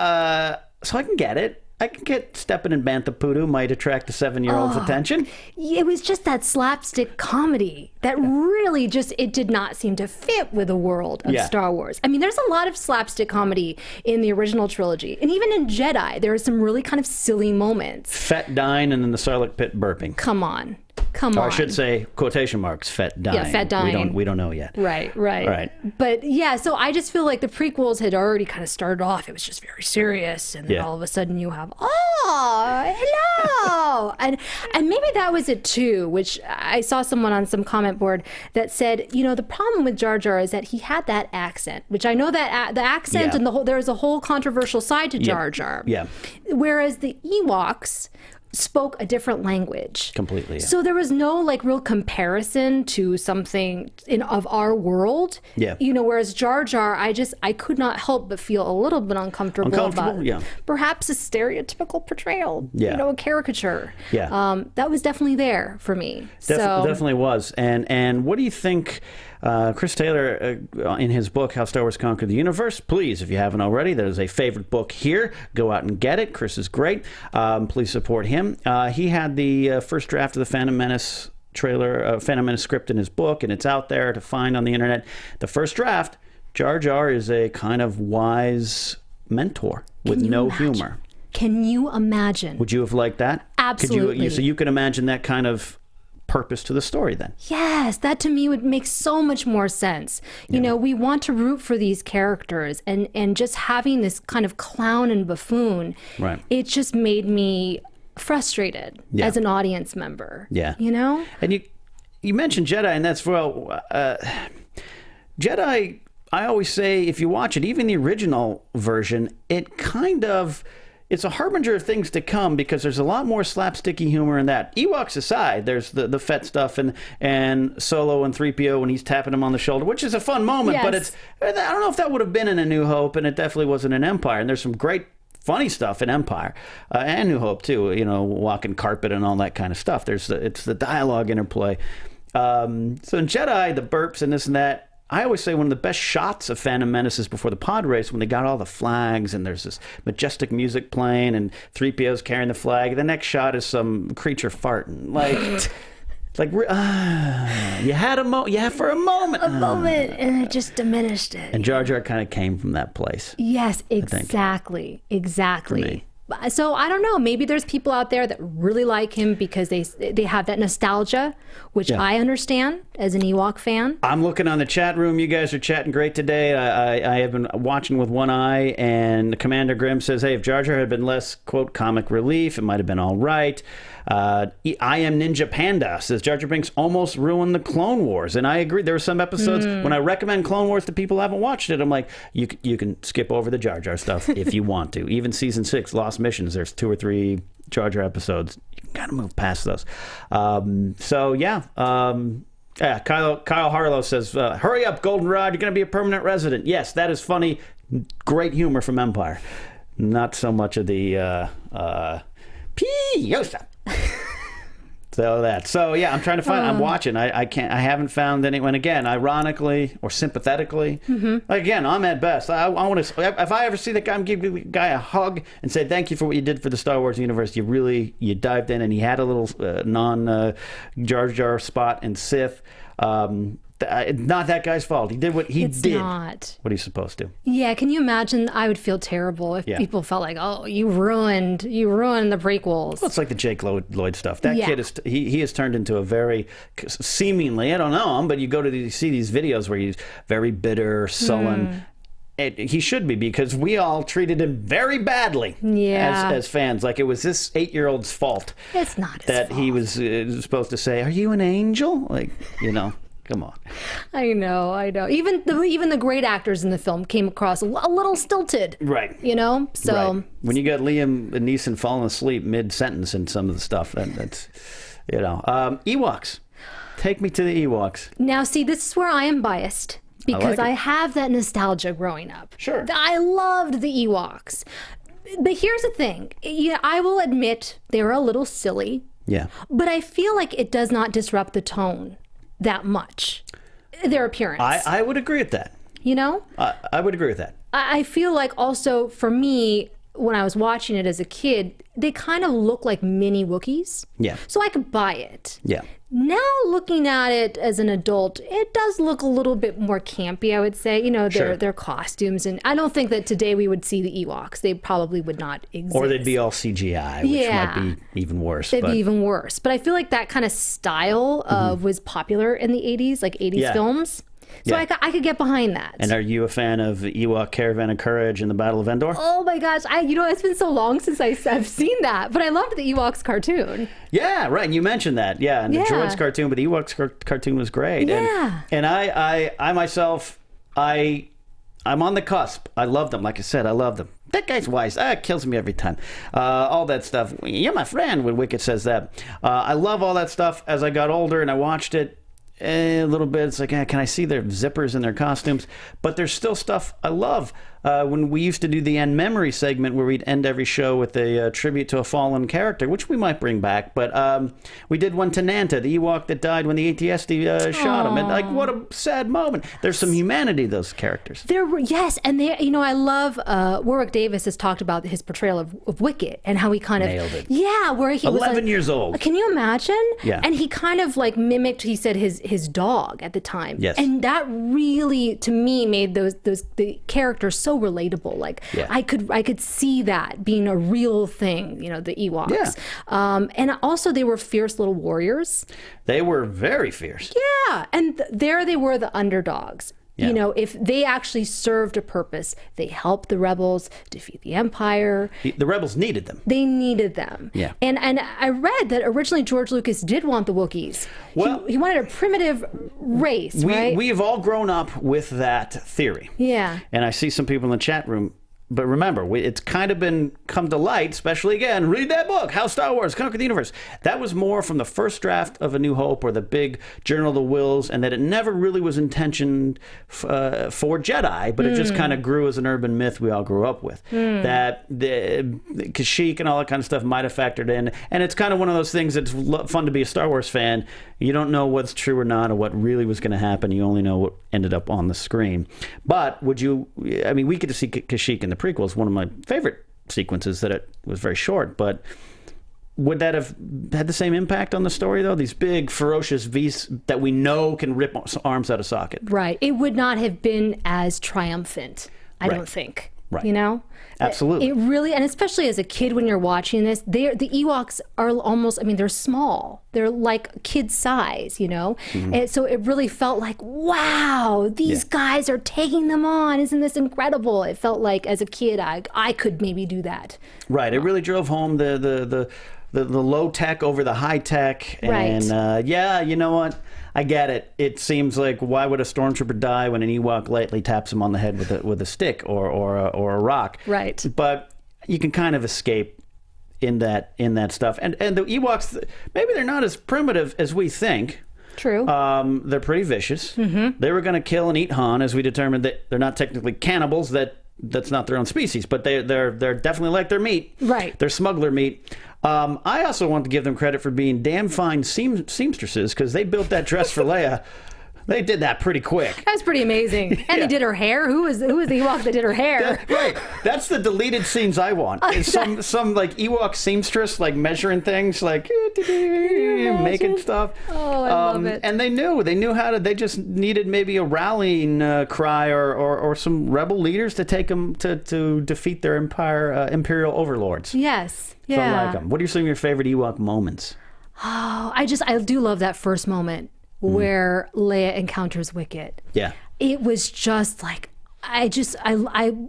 so I can get it. I can get stepping in Bantha Poodoo might attract a 7-year-old's attention. It was just that slapstick comedy that really just, it did not seem to fit with the world of Star Wars. I mean, there's a lot of slapstick comedy in the original trilogy. And even in Jedi, there are some really kind of silly moments. Fett dying and then the Sarlacc pit burping. Come on. Or I should say, quotation marks, Fett dying. Yeah, Fett dying. We don't know yet. Right. But yeah, so I just feel like the prequels had already kind of started off. It was just very serious, and then all of a sudden you have, hello, and maybe that was it too. Which I saw someone on some comment board that said, you know, the problem with Jar Jar is that he had that accent, which I know that the accent and there's a whole controversial side to Jar Jar. Yeah. Whereas the Ewoks spoke a different language completely. So there was no like real comparison to something of our world. Yeah. You know, whereas Jar Jar, I could not help but feel a little bit uncomfortable about perhaps a stereotypical portrayal. Yeah. You know, a caricature. Yeah. That was definitely there for me. Definitely was. And what do you think? Chris Taylor, in his book, How Star Wars Conquered the Universe, please, if you haven't already, there's a favorite book here. Go out and get it. Chris is great. Please support him. He had the first draft of the Phantom Menace trailer, Phantom Menace script in his book, and it's out there to find on the internet. The first draft, Jar Jar is a kind of wise mentor with no humor. Can you imagine? Would you have liked that? Absolutely. So you could imagine that kind of purpose to the story then. Yes, that to me would make so much more sense. You know, we want to root for these characters, and just having this kind of clown and buffoon, it just made me frustrated as an audience member. Yeah. You know? And you mentioned Jedi, and that's, Jedi, I always say, if you watch it, even the original version, it's a harbinger of things to come because there's a lot more slapsticky humor in that. Ewoks aside, there's the Fett stuff and Solo and 3PO when he's tapping him on the shoulder, which is a fun moment, but I don't know if that would have been in A New Hope, and it definitely wasn't in Empire. And there's some great funny stuff in Empire and New Hope too, you know, walking carpet and all that kind of stuff. It's the dialogue interplay. So in Jedi, the burps and this and that, I always say one of the best shots of Phantom Menace is before the pod race when they got all the flags and there's this majestic music playing and 3PO's carrying the flag. The next shot is some creature farting. You had for a moment. And it just diminished it. And Jar Jar kind of came from that place. Yes, exactly. So I don't know. Maybe there's people out there that really like him because they have that nostalgia, which I understand as an Ewok fan. I'm looking on the chat room. You guys are chatting great today. I have been watching with one eye, and Commander Grimm says, "Hey, if Jar Jar had been less, quote, comic relief, it might have been all right." I Am Ninja Panda says, Jar Jar Binks almost ruined the Clone Wars. And I agree. There were some episodes when I recommend Clone Wars to people who haven't watched it, I'm like, you can skip over the Jar Jar stuff if you want to. Even season 6, Lost Missions, there's 2 or 3 Jar Jar episodes. You got to move past those. Kyle Harlow says, hurry up, Goldenrod, you're going to be a permanent resident. Yes, that is funny. Great humor from Empire. Not so much of the Yousa. So yeah, I'm trying to find. I'm watching. I can't. I haven't found anyone. Again, ironically or sympathetically. Again, I'm at best. I want to. If I ever see that guy, I'm giving the guy a hug and say thank you for what you did for the Star Wars universe. You dived in, and he had a little non Jar Jar spot in Sith. Not that guy's fault. He did what he did. It's not what he's supposed to. Yeah, can you imagine? I would feel terrible if people felt like, oh, you ruined the prequels. Well, it's like the Jake Lloyd stuff. That kid is he has turned into a very seemingly, I don't know him, but you see these videos where he's very bitter, sullen. He should be, because we all treated him very badly as fans. Like it was this 8-year-old's fault. It's not his that fault. He was supposed to say, "Are you an angel?" Like, come on. I know. Even the great actors in the film came across a little stilted. Right. So right. When you got Liam Neeson falling asleep mid-sentence in some of the stuff, that's Ewoks. Take me to the Ewoks. Now, see, this is where I am biased, because I have that nostalgia growing up. Sure. I loved the Ewoks. But here's the thing. I will admit they were a little silly. Yeah. But I feel like it does not disrupt the tone that much, their appearance. I would agree with that. I would agree with that. I feel like also for me, when I was watching it as a kid, they kind of look like mini Wookiees. Yeah. So I could buy it. Yeah. Now looking at it as an adult, it does look a little bit more campy, I would say. Their costumes. And I don't think that today we would see the Ewoks. They probably would not exist. Or they'd be all CGI, which might be even worse. They'd be even worse. But I feel like that kind of style was popular in the 80s, like 80s films. So I could get behind that. And are you a fan of Ewok Caravan of Courage and the Battle of Endor? Oh my gosh. It's been so long since I've seen that. But I loved the Ewoks cartoon. Yeah, right. And you mentioned that. Yeah, and the Droids cartoon, but the Ewoks cartoon was great. Yeah. And I myself, I'm on the cusp. I love them. Like I said, I love them. That guy's wise. It kills me every time. All that stuff. You're my friend when Wicket says that. I love all that stuff. As I got older and I watched it, a little bit, it's like, can I see their zippers and their costumes? But there's still stuff I love. When we used to do the End Memory segment where we'd end every show with a tribute to a fallen character, which we might bring back, but we did one to Nanta, the Ewok that died when the AT-ST shot him. And what a sad moment. There's some humanity to those characters. Yes, and I love Warwick Davis has talked about his portrayal of Wicket and how he kind of nailed it. Yeah, where he 11 was years old. Can you imagine? Yeah. And he kind of mimicked, he said, his dog at the time. Yes. And that really, to me, made the characters so relatable. I could see that being a real thing, the Ewoks. Yeah. And also they were fierce little warriors. They were very fierce. Yeah. And there they were, the underdogs. Yeah. If they actually served a purpose, they helped the rebels defeat the Empire. The rebels needed them. They needed them. Yeah. And I read that originally George Lucas did want the Wookiees. Well, he wanted a primitive race, right? We've all grown up with that theory. Yeah. And I see some people in the chat room. But remember, it's kind of come to light, especially again, read that book, How Star Wars Conquered the Universe. That was more from the first draft of A New Hope or the big Journal of the Wills, and that it never really was intentioned for Jedi, but it just kind of grew as an urban myth we all grew up with. That the Kashyyyk and all that kind of stuff might have factored in. And it's kind of one of those things that's fun to be a Star Wars fan. You don't know what's true or not or what really was going to happen. You only know what ended up on the screen. But we get to see Kashyyyk in the prequels, one of my favorite sequences, that it was very short, but would that have had the same impact on the story, though? These big, ferocious beasts that we know can rip arms out of socket. Right. It would not have been as triumphant, I don't think. Right. Absolutely. It really, and especially as a kid when you're watching this, the Ewoks are almost, they're small. They're like kid size, And so it really felt like, wow, these guys are taking them on. Isn't this incredible? It felt like as a kid, I could maybe do that. Right. It really drove home the low tech over the high tech. Right. And you know what? I get it. It seems like, why would a stormtrooper die when an Ewok lightly taps him on the head with a stick or a rock? Right. But you can kind of escape in that stuff. And the Ewoks, maybe they're not as primitive as we think. True. They're pretty vicious. Mm-hmm. They were going to kill and eat Han, as we determined that they're not technically cannibals, that that's not their own species, but they're definitely like their meat. Right. They're smuggler meat. I also want to give them credit for being damn fine seamstresses, because they built that dress for Leia. They did that pretty quick. That's pretty amazing. And they did her hair. Who was the Ewok that did her hair? Right. That's the deleted scenes I want. Is some like Ewok seamstress like measuring things, like making stuff. Oh, I love it. And they knew how to. They just needed maybe a rallying cry or some rebel leaders to take them to defeat their imperial overlords. Yes. Yeah. So I like them. What are some of your favorite Ewok moments? Oh, I do love that first moment where Leia encounters Wicket. Yeah. It was just like, at the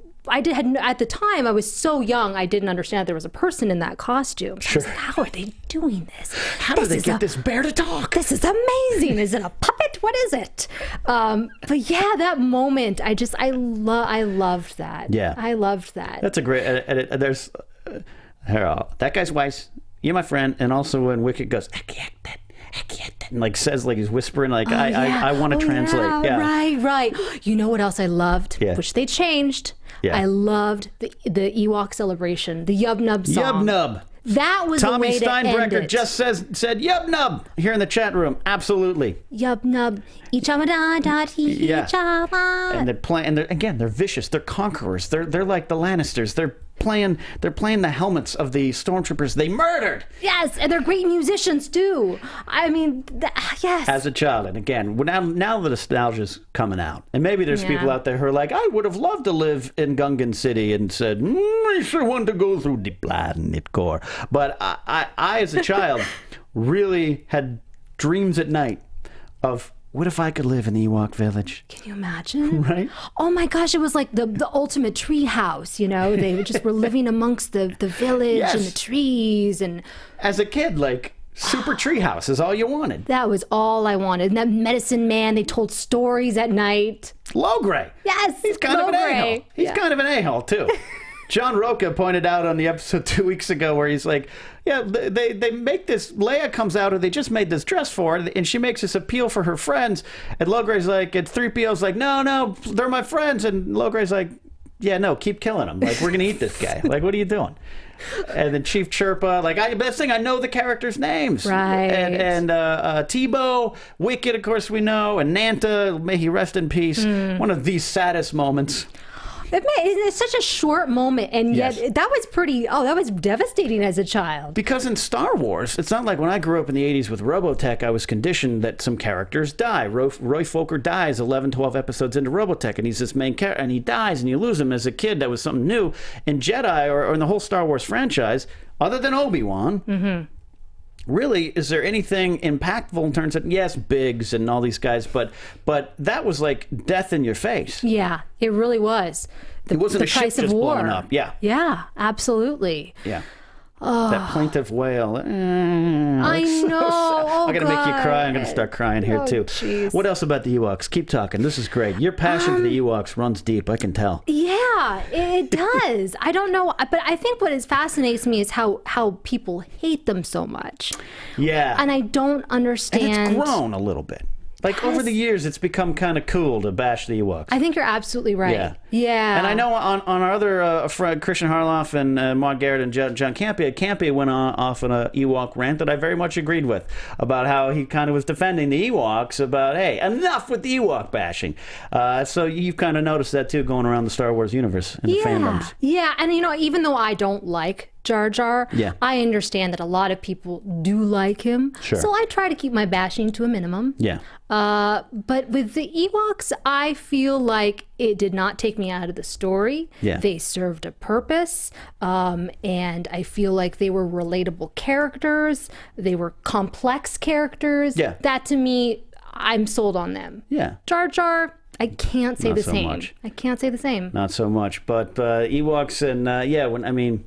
time I was so young, I didn't understand there was a person in that costume. Sure. I was like, how are they doing this? How do they get this bear to talk? This is amazing. Is it a puppet? What is it? But yeah, that moment, I loved that. Yeah. I loved that. That's a great. There's that guy's wise. You're my friend, and also when Wicket goes, and like says, like he's whispering, like I want to translate. Yeah. Right. You know what else I loved? Yeah. Which they changed. Yeah. I loved the Ewok celebration, the Yub Nub song. Yub Nub. That was Tommy the way to end Steinbrecker it. just said Yub Nub here in the chat room. Absolutely. Yub Nub. Yeah. And they're playing. And they're vicious. They're conquerors. They're like the Lannisters. They're playing the helmets of the stormtroopers they murdered. Yes, and they're great musicians too. I mean, yes. As a child, and again, now the nostalgia's coming out, and maybe there's people out there who are like, I would have loved to live in Gungan City, and said, I sure want to go through the planet core. But I as a child, really had dreams at night of, what if I could live in the Ewok village? Can you imagine? Right? Oh my gosh, it was like the ultimate tree house, you know? They just were living amongst the village and the trees. And as a kid, like, super tree house is all you wanted. that was all I wanted. And that medicine man, they told stories at night. Logray. Yes, He's kind of an Logray. a-hole. He's kind of an a-hole, too. John Roca pointed out on the episode 2 weeks ago where he's like, yeah, they make this, Leia comes out, or they just made this dress for her, and she makes this appeal for her friends, and Logray's like, and 3PO's like, no, they're my friends, and Logray's like, yeah, no, keep killing them. Like, we're going to eat this guy. Like, what are you doing? And then Chief Chirpa, like, best thing, I know the characters' names. Right. And Tebow, Wicket, of course, we know, and Nanta, may he rest in peace. One of the saddest moments. It's such a short moment, and yet Yes. that was devastating as a child. Because in Star Wars, it's not like when I grew up in the 80s with Robotech, I was conditioned that some characters die. Roy Fokker dies 11, 12 episodes into Robotech, and he's this main character, and he dies, and you lose him. As a kid, that was something new. In Jedi, or in the whole Star Wars franchise, other than Obi-Wan, really, is there anything impactful in terms of, yes, Biggs and all these guys, but that was like death in your face. Yeah, it really was. It wasn't the a ship price of just war. blowing up. Yeah. Yeah, absolutely. Yeah. That plaintive wail. I know. Oh, I'm going to make you cry. I'm going to God. start crying here, Oh, too. jeez. What else about the Ewoks? Keep talking. This is great. Your passion for the Ewoks runs deep. I can tell. Yeah, it does. I don't know, but I think what fascinates me is how people hate them so much. Yeah. And I don't understand. And it's grown a little bit. Like, over the years, it's become kind of cool to bash the Ewoks. I think you're absolutely right. Yeah. And I know on our other friend, Christian Harloff and Maud Garrett and John Campea went off on an Ewok rant that I very much agreed with, about how he kind of was defending the Ewoks, about, hey, enough with the Ewok bashing. So you've kind of noticed that, too, going around the Star Wars universe and the fandoms. Yeah, and even though I don't like Jar Jar, I understand that a lot of people do like him. Sure. So I try to keep my bashing to a minimum. Yeah. But with the Ewoks, I feel like it did not take me out of the story. Yeah. They served a purpose. And I feel like they were relatable characters. They were complex characters. Yeah. That, to me, I'm sold on them. Yeah. Jar Jar, I can't say Not the so same. much. I can't say the same. Not so much. But Ewoks and,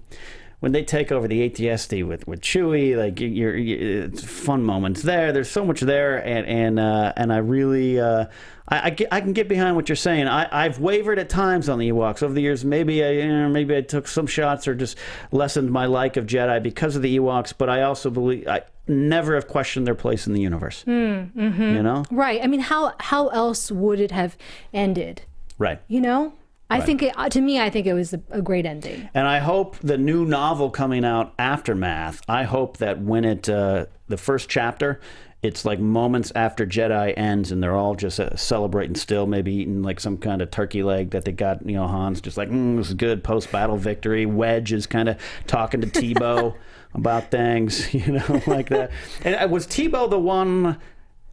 when they take over the AT-ST with Chewie, like it's fun moments there. There's so much there, and I really I can get behind what you're saying. I've wavered at times on the Ewoks over the years. Maybe I took some shots or just lessened my like of Jedi because of the Ewoks. But I also believe I never have questioned their place in the universe. Mm-hmm. You know, right? I mean, how else would it have ended? right? You know. I think to me, I think it was a great ending. And I hope the new novel coming out, Aftermath, I hope that when the first chapter, it's like moments after Jedi ends and they're all just celebrating still, maybe eating like some kind of turkey leg that they got, Han's just like, this is good, post-battle victory. Wedge is kind of talking to Tebow about things, like that. And was Tebow the one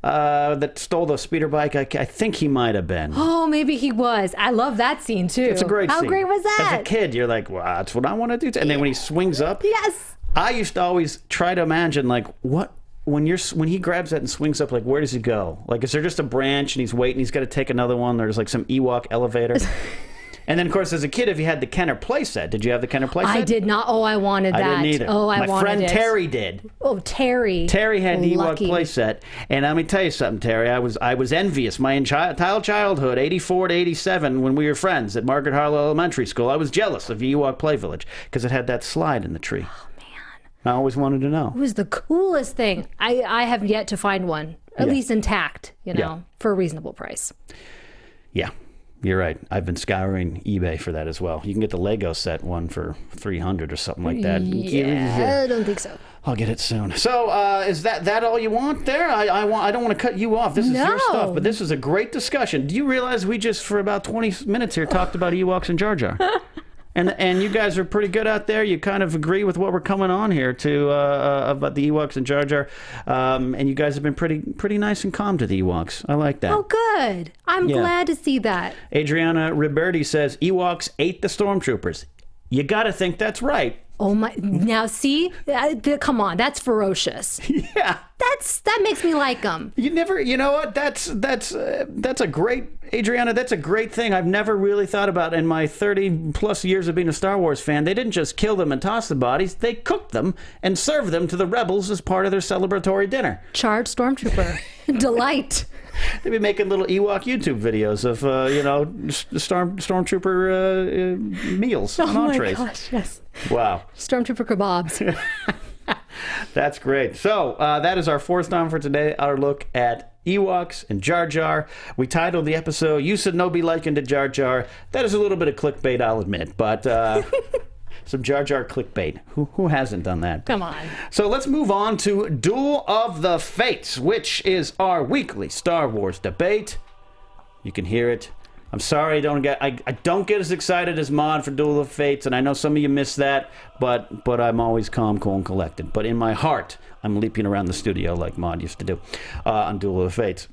that stole the speeder bike? I think he might have been. Oh, maybe he was. I love that scene too. It's a great scene. How great was that? As a kid, you're like, well, that's what I want to do. And then when he swings up, yes. I used to always try to imagine like when he grabs that and swings up, like where does he go? Like is there just a branch and he's waiting? He's got to take another one. There's like some Ewok elevator. And then, of course, as a kid, if you had the Kenner playset, did you have the Kenner playset? I did not. Oh, I wanted that. I didn't either. Oh, I wanted it. My friend Terry did. Oh, Terry. Terry had the Ewok Lucky. playset. And let me tell you something, Terry. I was envious. My entire childhood, 84 to 87, when we were friends at Margaret Harlow Elementary School, I was jealous of the Ewok Play Village because it had that slide in the tree. Oh, man. I always wanted to know. It was the coolest thing. I have yet to find one, at least intact, for a reasonable price. Yeah. You're right. I've been scouring eBay for that as well. You can get the Lego set one for $300 or something like that. Yeah, I don't think so. I'll get it soon. So, is that all you want there? I don't want to cut you off. This is your stuff, but this is a great discussion. Do you realize we just for about 20 minutes here talked about Ewoks and Jar Jar? And you guys are pretty good out there. You kind of agree with what we're coming on here to about the Ewoks and Jar Jar. And you guys have been pretty nice and calm to the Ewoks. I like that. Oh, good. I'm glad to see that. Adriana Riberti says Ewoks ate the stormtroopers. You got to think that's right. Oh my! Now see, come on, that's ferocious. Yeah, that makes me like them. You know what? That's a great, Adriana. That's a great thing. I've never really thought about in my 30 plus years of being a Star Wars fan. They didn't just kill them and toss the bodies. They cooked them and served them to the rebels as part of their celebratory dinner. Charred stormtrooper delight. They'd be making little Ewok YouTube videos of stormtrooper meals and entrees. Oh my gosh! Yes. Wow. Stormtrooper kebabs. That's great. So that is our fourth time for today. Our look at Ewoks and Jar Jar. We titled the episode "Yousa No Be Liken to Jar Jar." That is a little bit of clickbait, I'll admit, but some Jar Jar clickbait. Who hasn't done that? Come on. So let's move on to Duel of the Fates, which is our weekly Star Wars debate. You can hear it. I'm sorry I don't get as excited as Maude for Duel of Fates, and I know some of you miss that, but I'm always calm, cool, and collected. But in my heart, I'm leaping around the studio like Maude used to do on Duel of Fates.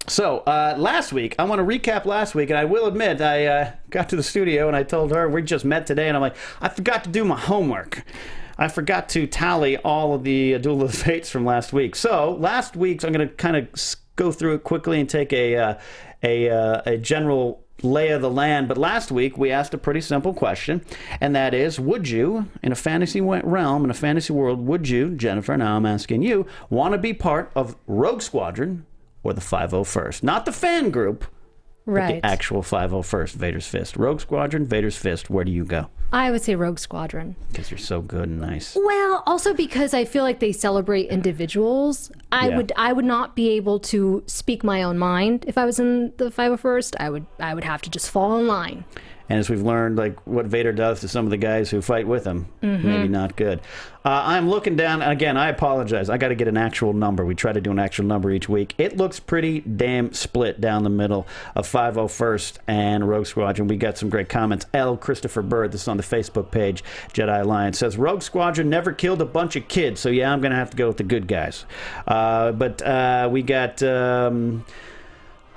So last week, I want to recap last week, and I will admit, I got to the studio and I told her we just met today, and I'm like, I forgot to do my homework. I forgot to tally all of the Duel of the Fates from last week. So last week's, I'm going to kind of go through it quickly and take a general lay of the land. But last week we asked a pretty simple question, and that is, would you, in a fantasy realm, in a fantasy world, would you, Jennifer, now I'm asking you, want to be part of Rogue Squadron or the 501st? Not the fan group, right, but the actual 501st, Vader's Fist. Rogue Squadron, Vader's Fist, where do you go? I would say Rogue Squadron. Because you're so good and nice. Well, also because I feel like they celebrate individuals. I would not be able to speak my own mind if I was in the 501st. I would have to just fall in line. And as we've learned, like what Vader does to some of the guys who fight with him, maybe not good. I'm looking down, again, I apologize. I got to get an actual number. We try to do an actual number each week. It looks pretty damn split down the middle of 501st and Rogue Squadron. We got some great comments. L. Christopher Bird, this is on the Facebook page, Jedi Alliance, says, Rogue Squadron never killed a bunch of kids, so yeah, I'm going to have to go with the good guys. But we got...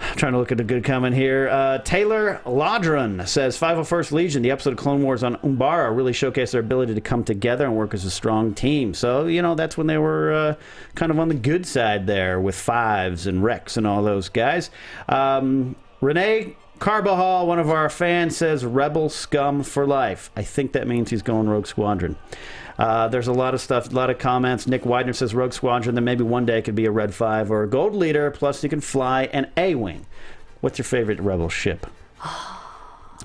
I'm trying to look at a good comment here. Taylor Lodron says 501st Legion, the episode of Clone Wars on Umbara, really showcased their ability to come together and work as a strong team. So, that's when they were kind of on the good side there with Fives and Rex and all those guys. Renee Carbajal, one of our fans, says Rebel Scum for life. I think that means he's going Rogue Squadron. There's a lot of stuff, a lot of comments. Nick Widener says Rogue Squadron, then maybe one day it could be a Red 5 or a Gold Leader, plus you can fly an A-Wing. What's your favorite Rebel ship?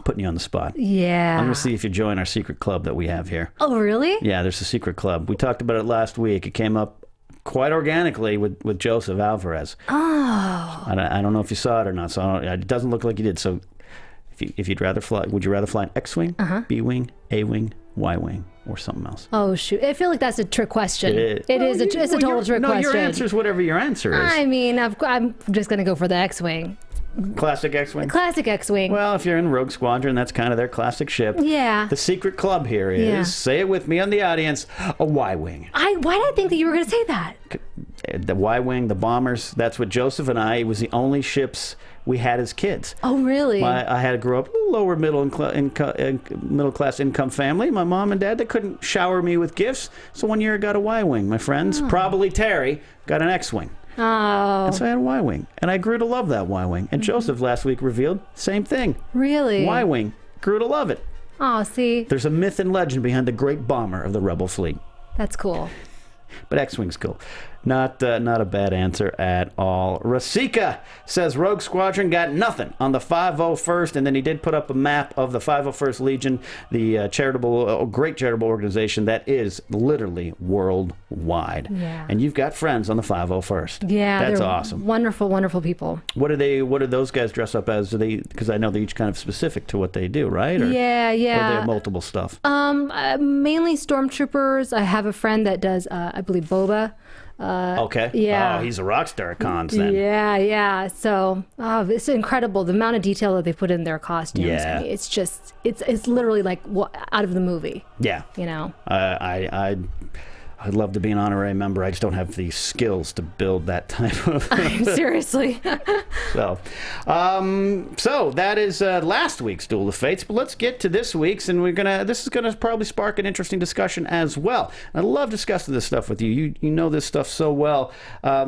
Putting you on the spot. Yeah. I'm going to see if you join our secret club that we have here. Oh, really? Yeah, there's a secret club. We talked about it last week. It came up quite organically with Joseph Alvarez. Oh. I don't know if you saw it or not, so it doesn't look like you did. So If you'd rather fly, would you rather fly an X-wing, B-wing, A-wing, Y-wing, or something else? Oh shoot! I feel like that's a trick question. It is. It's a total trick question. No, your answer is whatever your answer is. I mean, I'm just gonna go for the X-wing. Classic X-wing. Classic X-wing. Well, if you're in Rogue Squadron, that's kind of their classic ship. Yeah. The secret club here is, say it with me on the audience, a Y-wing. Why did I think that you were going to say that? The Y-wing, the bombers, that's what Joseph and I, it was the only ships we had as kids. Oh, really? I had to grow up in a lower middle class income family. My mom and dad, they couldn't shower me with gifts. So one year I got a Y-wing. My friends, probably Terry, got an X-wing. Oh. And so I had a Y-wing. And I grew to love that Y-wing. And Joseph last week revealed, same thing. Really? Y-wing. Grew to love it. Oh, see? There's a myth and legend behind the great bomber of the Rebel fleet. That's cool. But X-Wing's cool. Not a bad answer at all. Rasika says Rogue Squadron got nothing on the 501st, and then he did put up a map of the 501st Legion, the great charitable organization that is literally worldwide. Yeah. And you've got friends on the 501st. Yeah, that's they're awesome. Wonderful, wonderful people. What do those guys dress up as? Because I know they're each kind of specific to what they do, right? Yeah. Or they have multiple stuff. Mainly stormtroopers. I have a friend that does, I believe, Boba. Okay. Yeah. Oh, he's a rock star at cons then. Yeah. So, it's incredible the amount of detail that they put in their costumes. Yeah. I mean, it's just, it's literally like out of the movie. Yeah. You know. I'd love to be an honorary member. I just don't have the skills to build that type of. Seriously. So that is last week's Duel of Fates. But let's get to this week's, and this is gonna probably spark an interesting discussion as well. I love discussing this stuff with you. You know this stuff so well.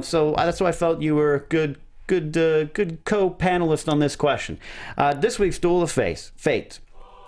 So that's why I felt you were a good co-panelist on this question. This week's Duel of Fates.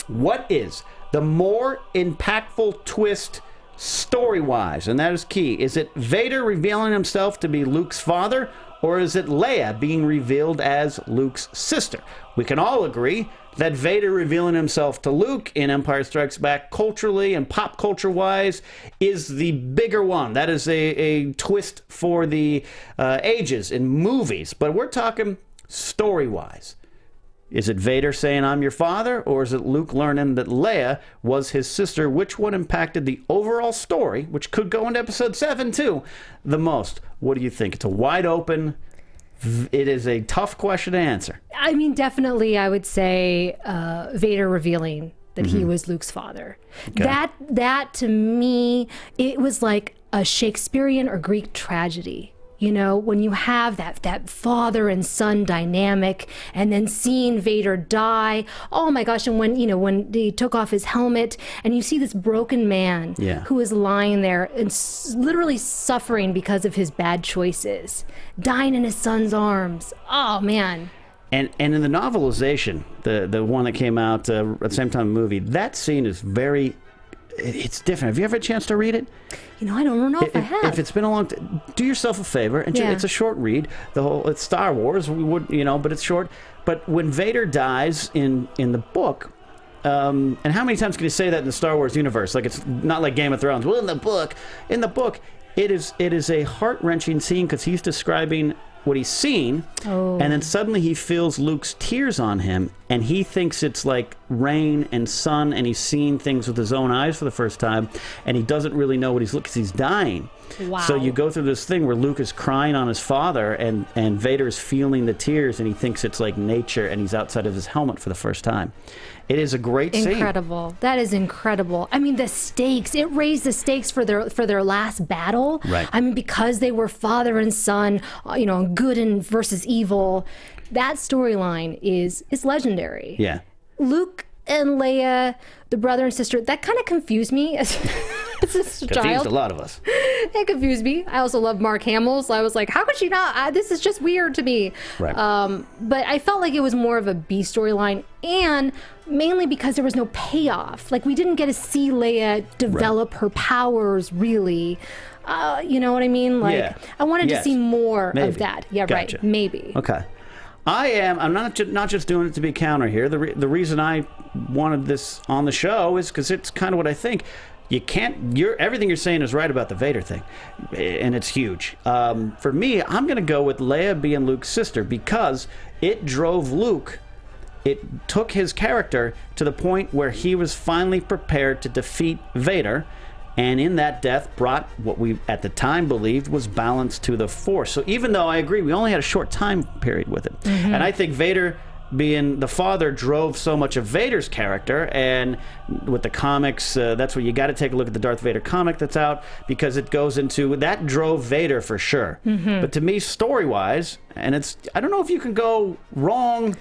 What is the more impactful twist story-wise? And that is key. Is it Vader revealing himself to be Luke's father, or is it Leia being revealed as Luke's sister? We can all agree that Vader revealing himself to Luke in Empire Strikes Back, culturally and pop culture-wise, is the bigger one. That is a twist for the ages in movies. But we're talking story-wise. Is it Vader saying, I'm your father, or is it Luke learning that Leia was his sister? Which one impacted the overall story, which could go into episode 7 too, the most? What do you think? It's a wide open, it is a tough question to answer. I mean, definitely I would say Vader revealing that he was Luke's father. Okay. That to me, it was like a Shakespearean or Greek tragedy. You know, when you have that father and son dynamic, and then seeing Vader die, oh my gosh, and when he took off his helmet, and you see this broken man who is lying there and literally suffering because of his bad choices, dying in his son's arms. Oh, man. And in the novelization, the one that came out at the same time the movie, that scene is very... It's different. Have you ever had a chance to read it? You know, I don't know if I have. If it's been a long time, do yourself a favor. And it's a short read. It's Star Wars, but it's short. But when Vader dies in the book, and how many times can you say that in the Star Wars universe? Like, it's not like Game of Thrones. Well, in the book, it is a heart-wrenching scene because he's describing what he's seen, and then suddenly he feels Luke's tears on him, and he thinks it's like rain and sun, and he's seeing things with his own eyes for the first time, and he doesn't really know what he's looking, because he's dying. Wow. So you go through this thing where Luke is crying on his father, and Vader is feeling the tears, and he thinks it's like nature, and he's outside of his helmet for the first time. It is a great scene. Incredible. That is incredible. I mean, the stakes. It raised the stakes for their last battle. Right. I mean, because they were father and son, good and versus evil. That storyline is legendary. Yeah. Luke and Leia, the brother and sister, that kind of confused me as a child. Confused a lot of us. It confused me. I also love Mark Hamill, so I was like, how could she not? This is just weird to me. Right. But I felt like it was more of a B storyline, and mainly because there was no payoff. Like, we didn't get to see Leia develop her powers, really. You know what I mean? Like, I wanted to see more of that. Yeah, gotcha. Right. Maybe. Okay. I'm not just doing it to be counter here. The reason I wanted this on the show is because it's kind of what I think. Everything you're saying is right about the Vader thing, and it's huge. For me, I'm going to go with Leia being Luke's sister because it drove Luke it took his character to the point where he was finally prepared to defeat Vader, and in that death brought what we at the time believed was balance to the Force. So even though I agree we only had a short time period with it, and I think Vader, being the father, drove so much of Vader's character, and with the comics, that's where you got to take a look at the Darth Vader comic that's out, because it goes into that drove Vader for sure. But to me, story-wise, and I don't know if you can go wrong.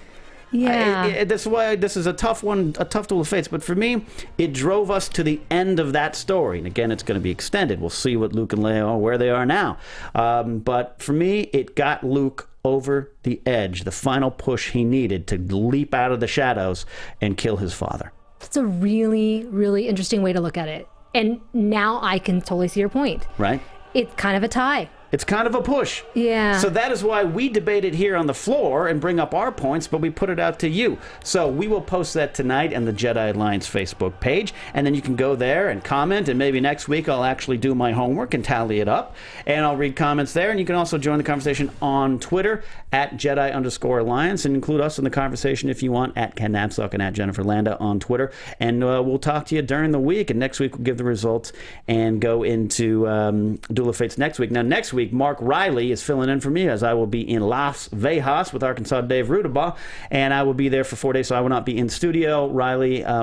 Yeah. That's why this is a tough one, a tough Duel of Fates. But for me, it drove us to the end of that story. And again, it's going to be extended. We'll see what Luke and Leia are, where they are now. But for me, it got Luke over the edge, the final push he needed to leap out of the shadows and kill his father. That's a really, really interesting way to look at it. And now I can totally see your point. Right? It's kind of a tie. It's kind of a push. Yeah. So that is why we debate it here on the floor and bring up our points, but we put it out to you. So we will post that tonight on the Jedi Alliance Facebook page, and then you can go there and comment, and maybe next week I'll actually do my homework and tally it up, and I'll read comments there, and you can also join the conversation on Twitter at Jedi_Alliance, and include us in the conversation if you want, at Ken Napzok and at Jennifer Landa on Twitter, and we'll talk to you during the week, and next week we'll give the results and go into Duel of Fates next week. Now, next week, Mark Riley is filling in for me, as I will be in Las Vegas with Arkansas Dave Rudabaugh, and I will be there for 4 days, so I will not be in studio.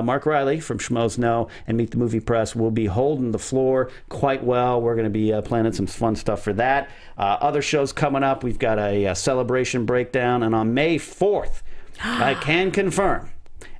Mark Riley from Schmoes Know and Meet the Movie Press will be holding the floor quite well. We're going to be planning some fun stuff for that. Other shows coming up. We've got a celebration breakdown, and on May 4th, I can confirm,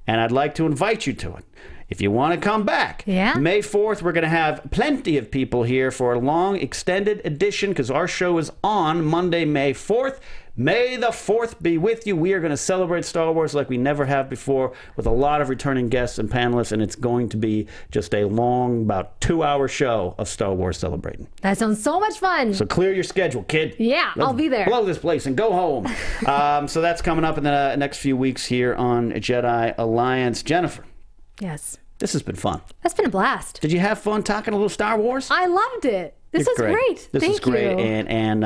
and I'd like to invite you to it. If you want to come back, May 4th, we're going to have plenty of people here for a long, extended edition, because our show is on Monday, May 4th. May the 4th be with you. We are going to celebrate Star Wars like we never have before, with a lot of returning guests and panelists, and it's going to be just a long, about 2-hour show of Star Wars celebrating. That sounds so much fun. So clear your schedule, kid. Yeah, I'll be there. Blow this place and go home. So that's coming up in the next few weeks here on Jedi Alliance. Jennifer. Yes. This has been fun. That's been a blast. Did you have fun talking a little Star Wars? I loved it. This is great. This Thank is great. you. And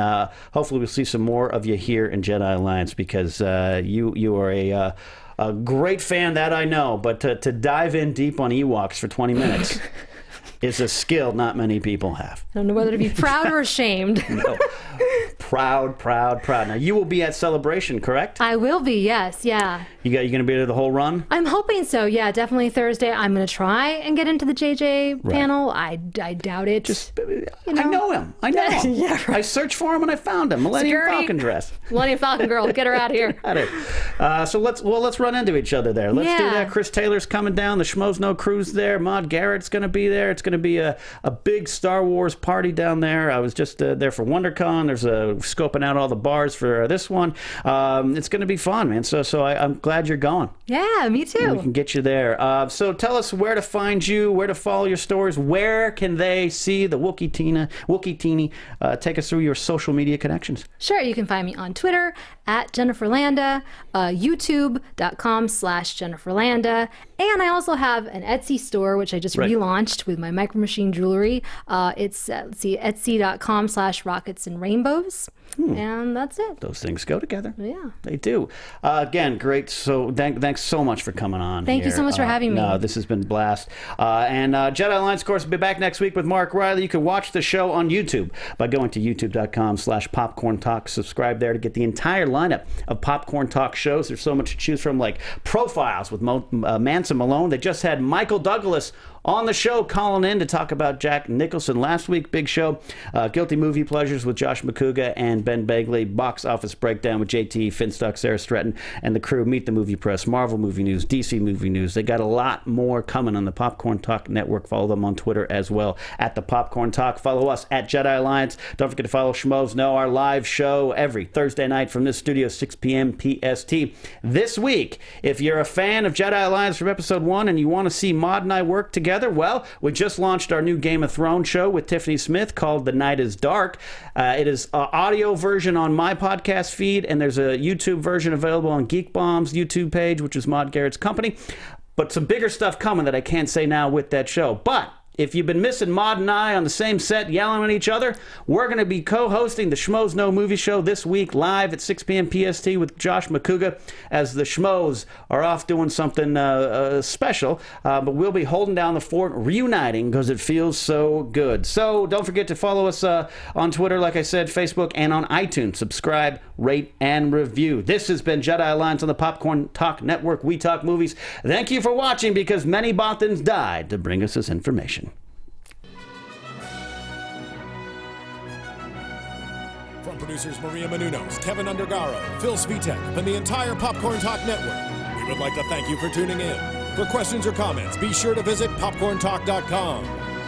hopefully we'll see some more of you here in Jedi Alliance, because you are a great fan, that I know. But to dive in deep on Ewoks for 20 minutes is a skill not many people have. I don't know whether to be proud or ashamed. No. Proud. Now, you will be at Celebration, correct? I will be, yes, yeah. You going to be there the whole run? I'm hoping so, yeah, definitely Thursday. I'm going to try and get into the JJ panel. I doubt it. I know him. Yeah, right. I searched for him and I found him. Millennium Security. Falcon dress. Millennium Falcon girl, get her out of here. So let's run into each other there. Let's do that. Chris Taylor's coming down. The Schmoes Know crew's there. Maude Garrett's going to be there. It's going to be a big Star Wars party down there. I was just there for WonderCon. There's scoping out all the bars for this one. It's going to be fun, man. So I'm glad you're going. Yeah, me too. We can get you there. So tell us where to find you, where to follow your stories, where can they see the Wookiee Teeny. Take us through your social media connections. Sure, you can find me on Twitter at Jennifer Landa, youtube.com/Jennifer Landa, and I also have an Etsy store, which I just relaunched with my Micro Machine jewelry. It's etsy.com/Rockets and Rainbows. And that's it. Those things go together. Yeah. They do. Again, great. So thanks so much for coming on. Thank you so much for having me. No, this has been a blast. And Jedi Alliance, of course, will be back next week with Mark Riley. You can watch the show on YouTube by going to youtube.com/Popcorn Talk. Subscribe there to get the entire lineup of Popcorn Talk shows. There's so much to choose from, like Profiles with Manson Malone. They just had Michael Douglas on the show calling in to talk about Jack Nicholson last week. Big show. Guilty Movie Pleasures with Josh McCouga and Ben Begley. Box Office Breakdown with JT Finstock, Sarah Stretton, and the crew. Meet the Movie Press, Marvel Movie News, DC Movie News. They got a lot more coming on the Popcorn Talk Network. Follow them on Twitter as well, at the Popcorn Talk. Follow us at Jedi Alliance. Don't forget to follow Schmoes Know, our live show every Thursday night from this studio, 6 p.m. PST. This week, if you're a fan of Jedi Alliance from episode 1 and you want to see Maude and I work together, well, we just launched our new Game of Thrones show with Tiffany Smith called The Night is Dark. It is an audio version on my podcast feed, and there's a YouTube version available on Geek Bomb's YouTube page, which is Maude Garrett's company. But some bigger stuff coming that I can't say now with that show. But if you've been missing Maud and I on the same set yelling at each other, we're going to be co-hosting the Schmoes Know Movie Show this week live at 6 p.m. PST with Josh McCouga as the Schmoes are off doing something special. But we'll be holding down the fort, reuniting because it feels so good. So don't forget to follow us on Twitter, like I said, Facebook, and on iTunes. Subscribe, rate, and review. This has been Jedi Alliance on the Popcorn Talk Network. We talk movies. Thank you for watching because many Bothans died to bring us this information. From producers Maria Menounos, Kevin Undergaro, Phil Svitek, and the entire Popcorn Talk Network, we would like to thank you for tuning in. For questions or comments, be sure to visit popcorntalk.com.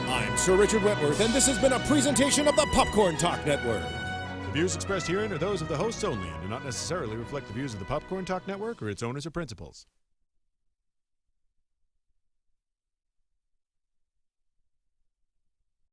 I'm Sir Richard Wentworth, and this has been a presentation of the Popcorn Talk Network. The views expressed herein are those of the hosts only and do not necessarily reflect the views of the Popcorn Talk Network or its owners or principals.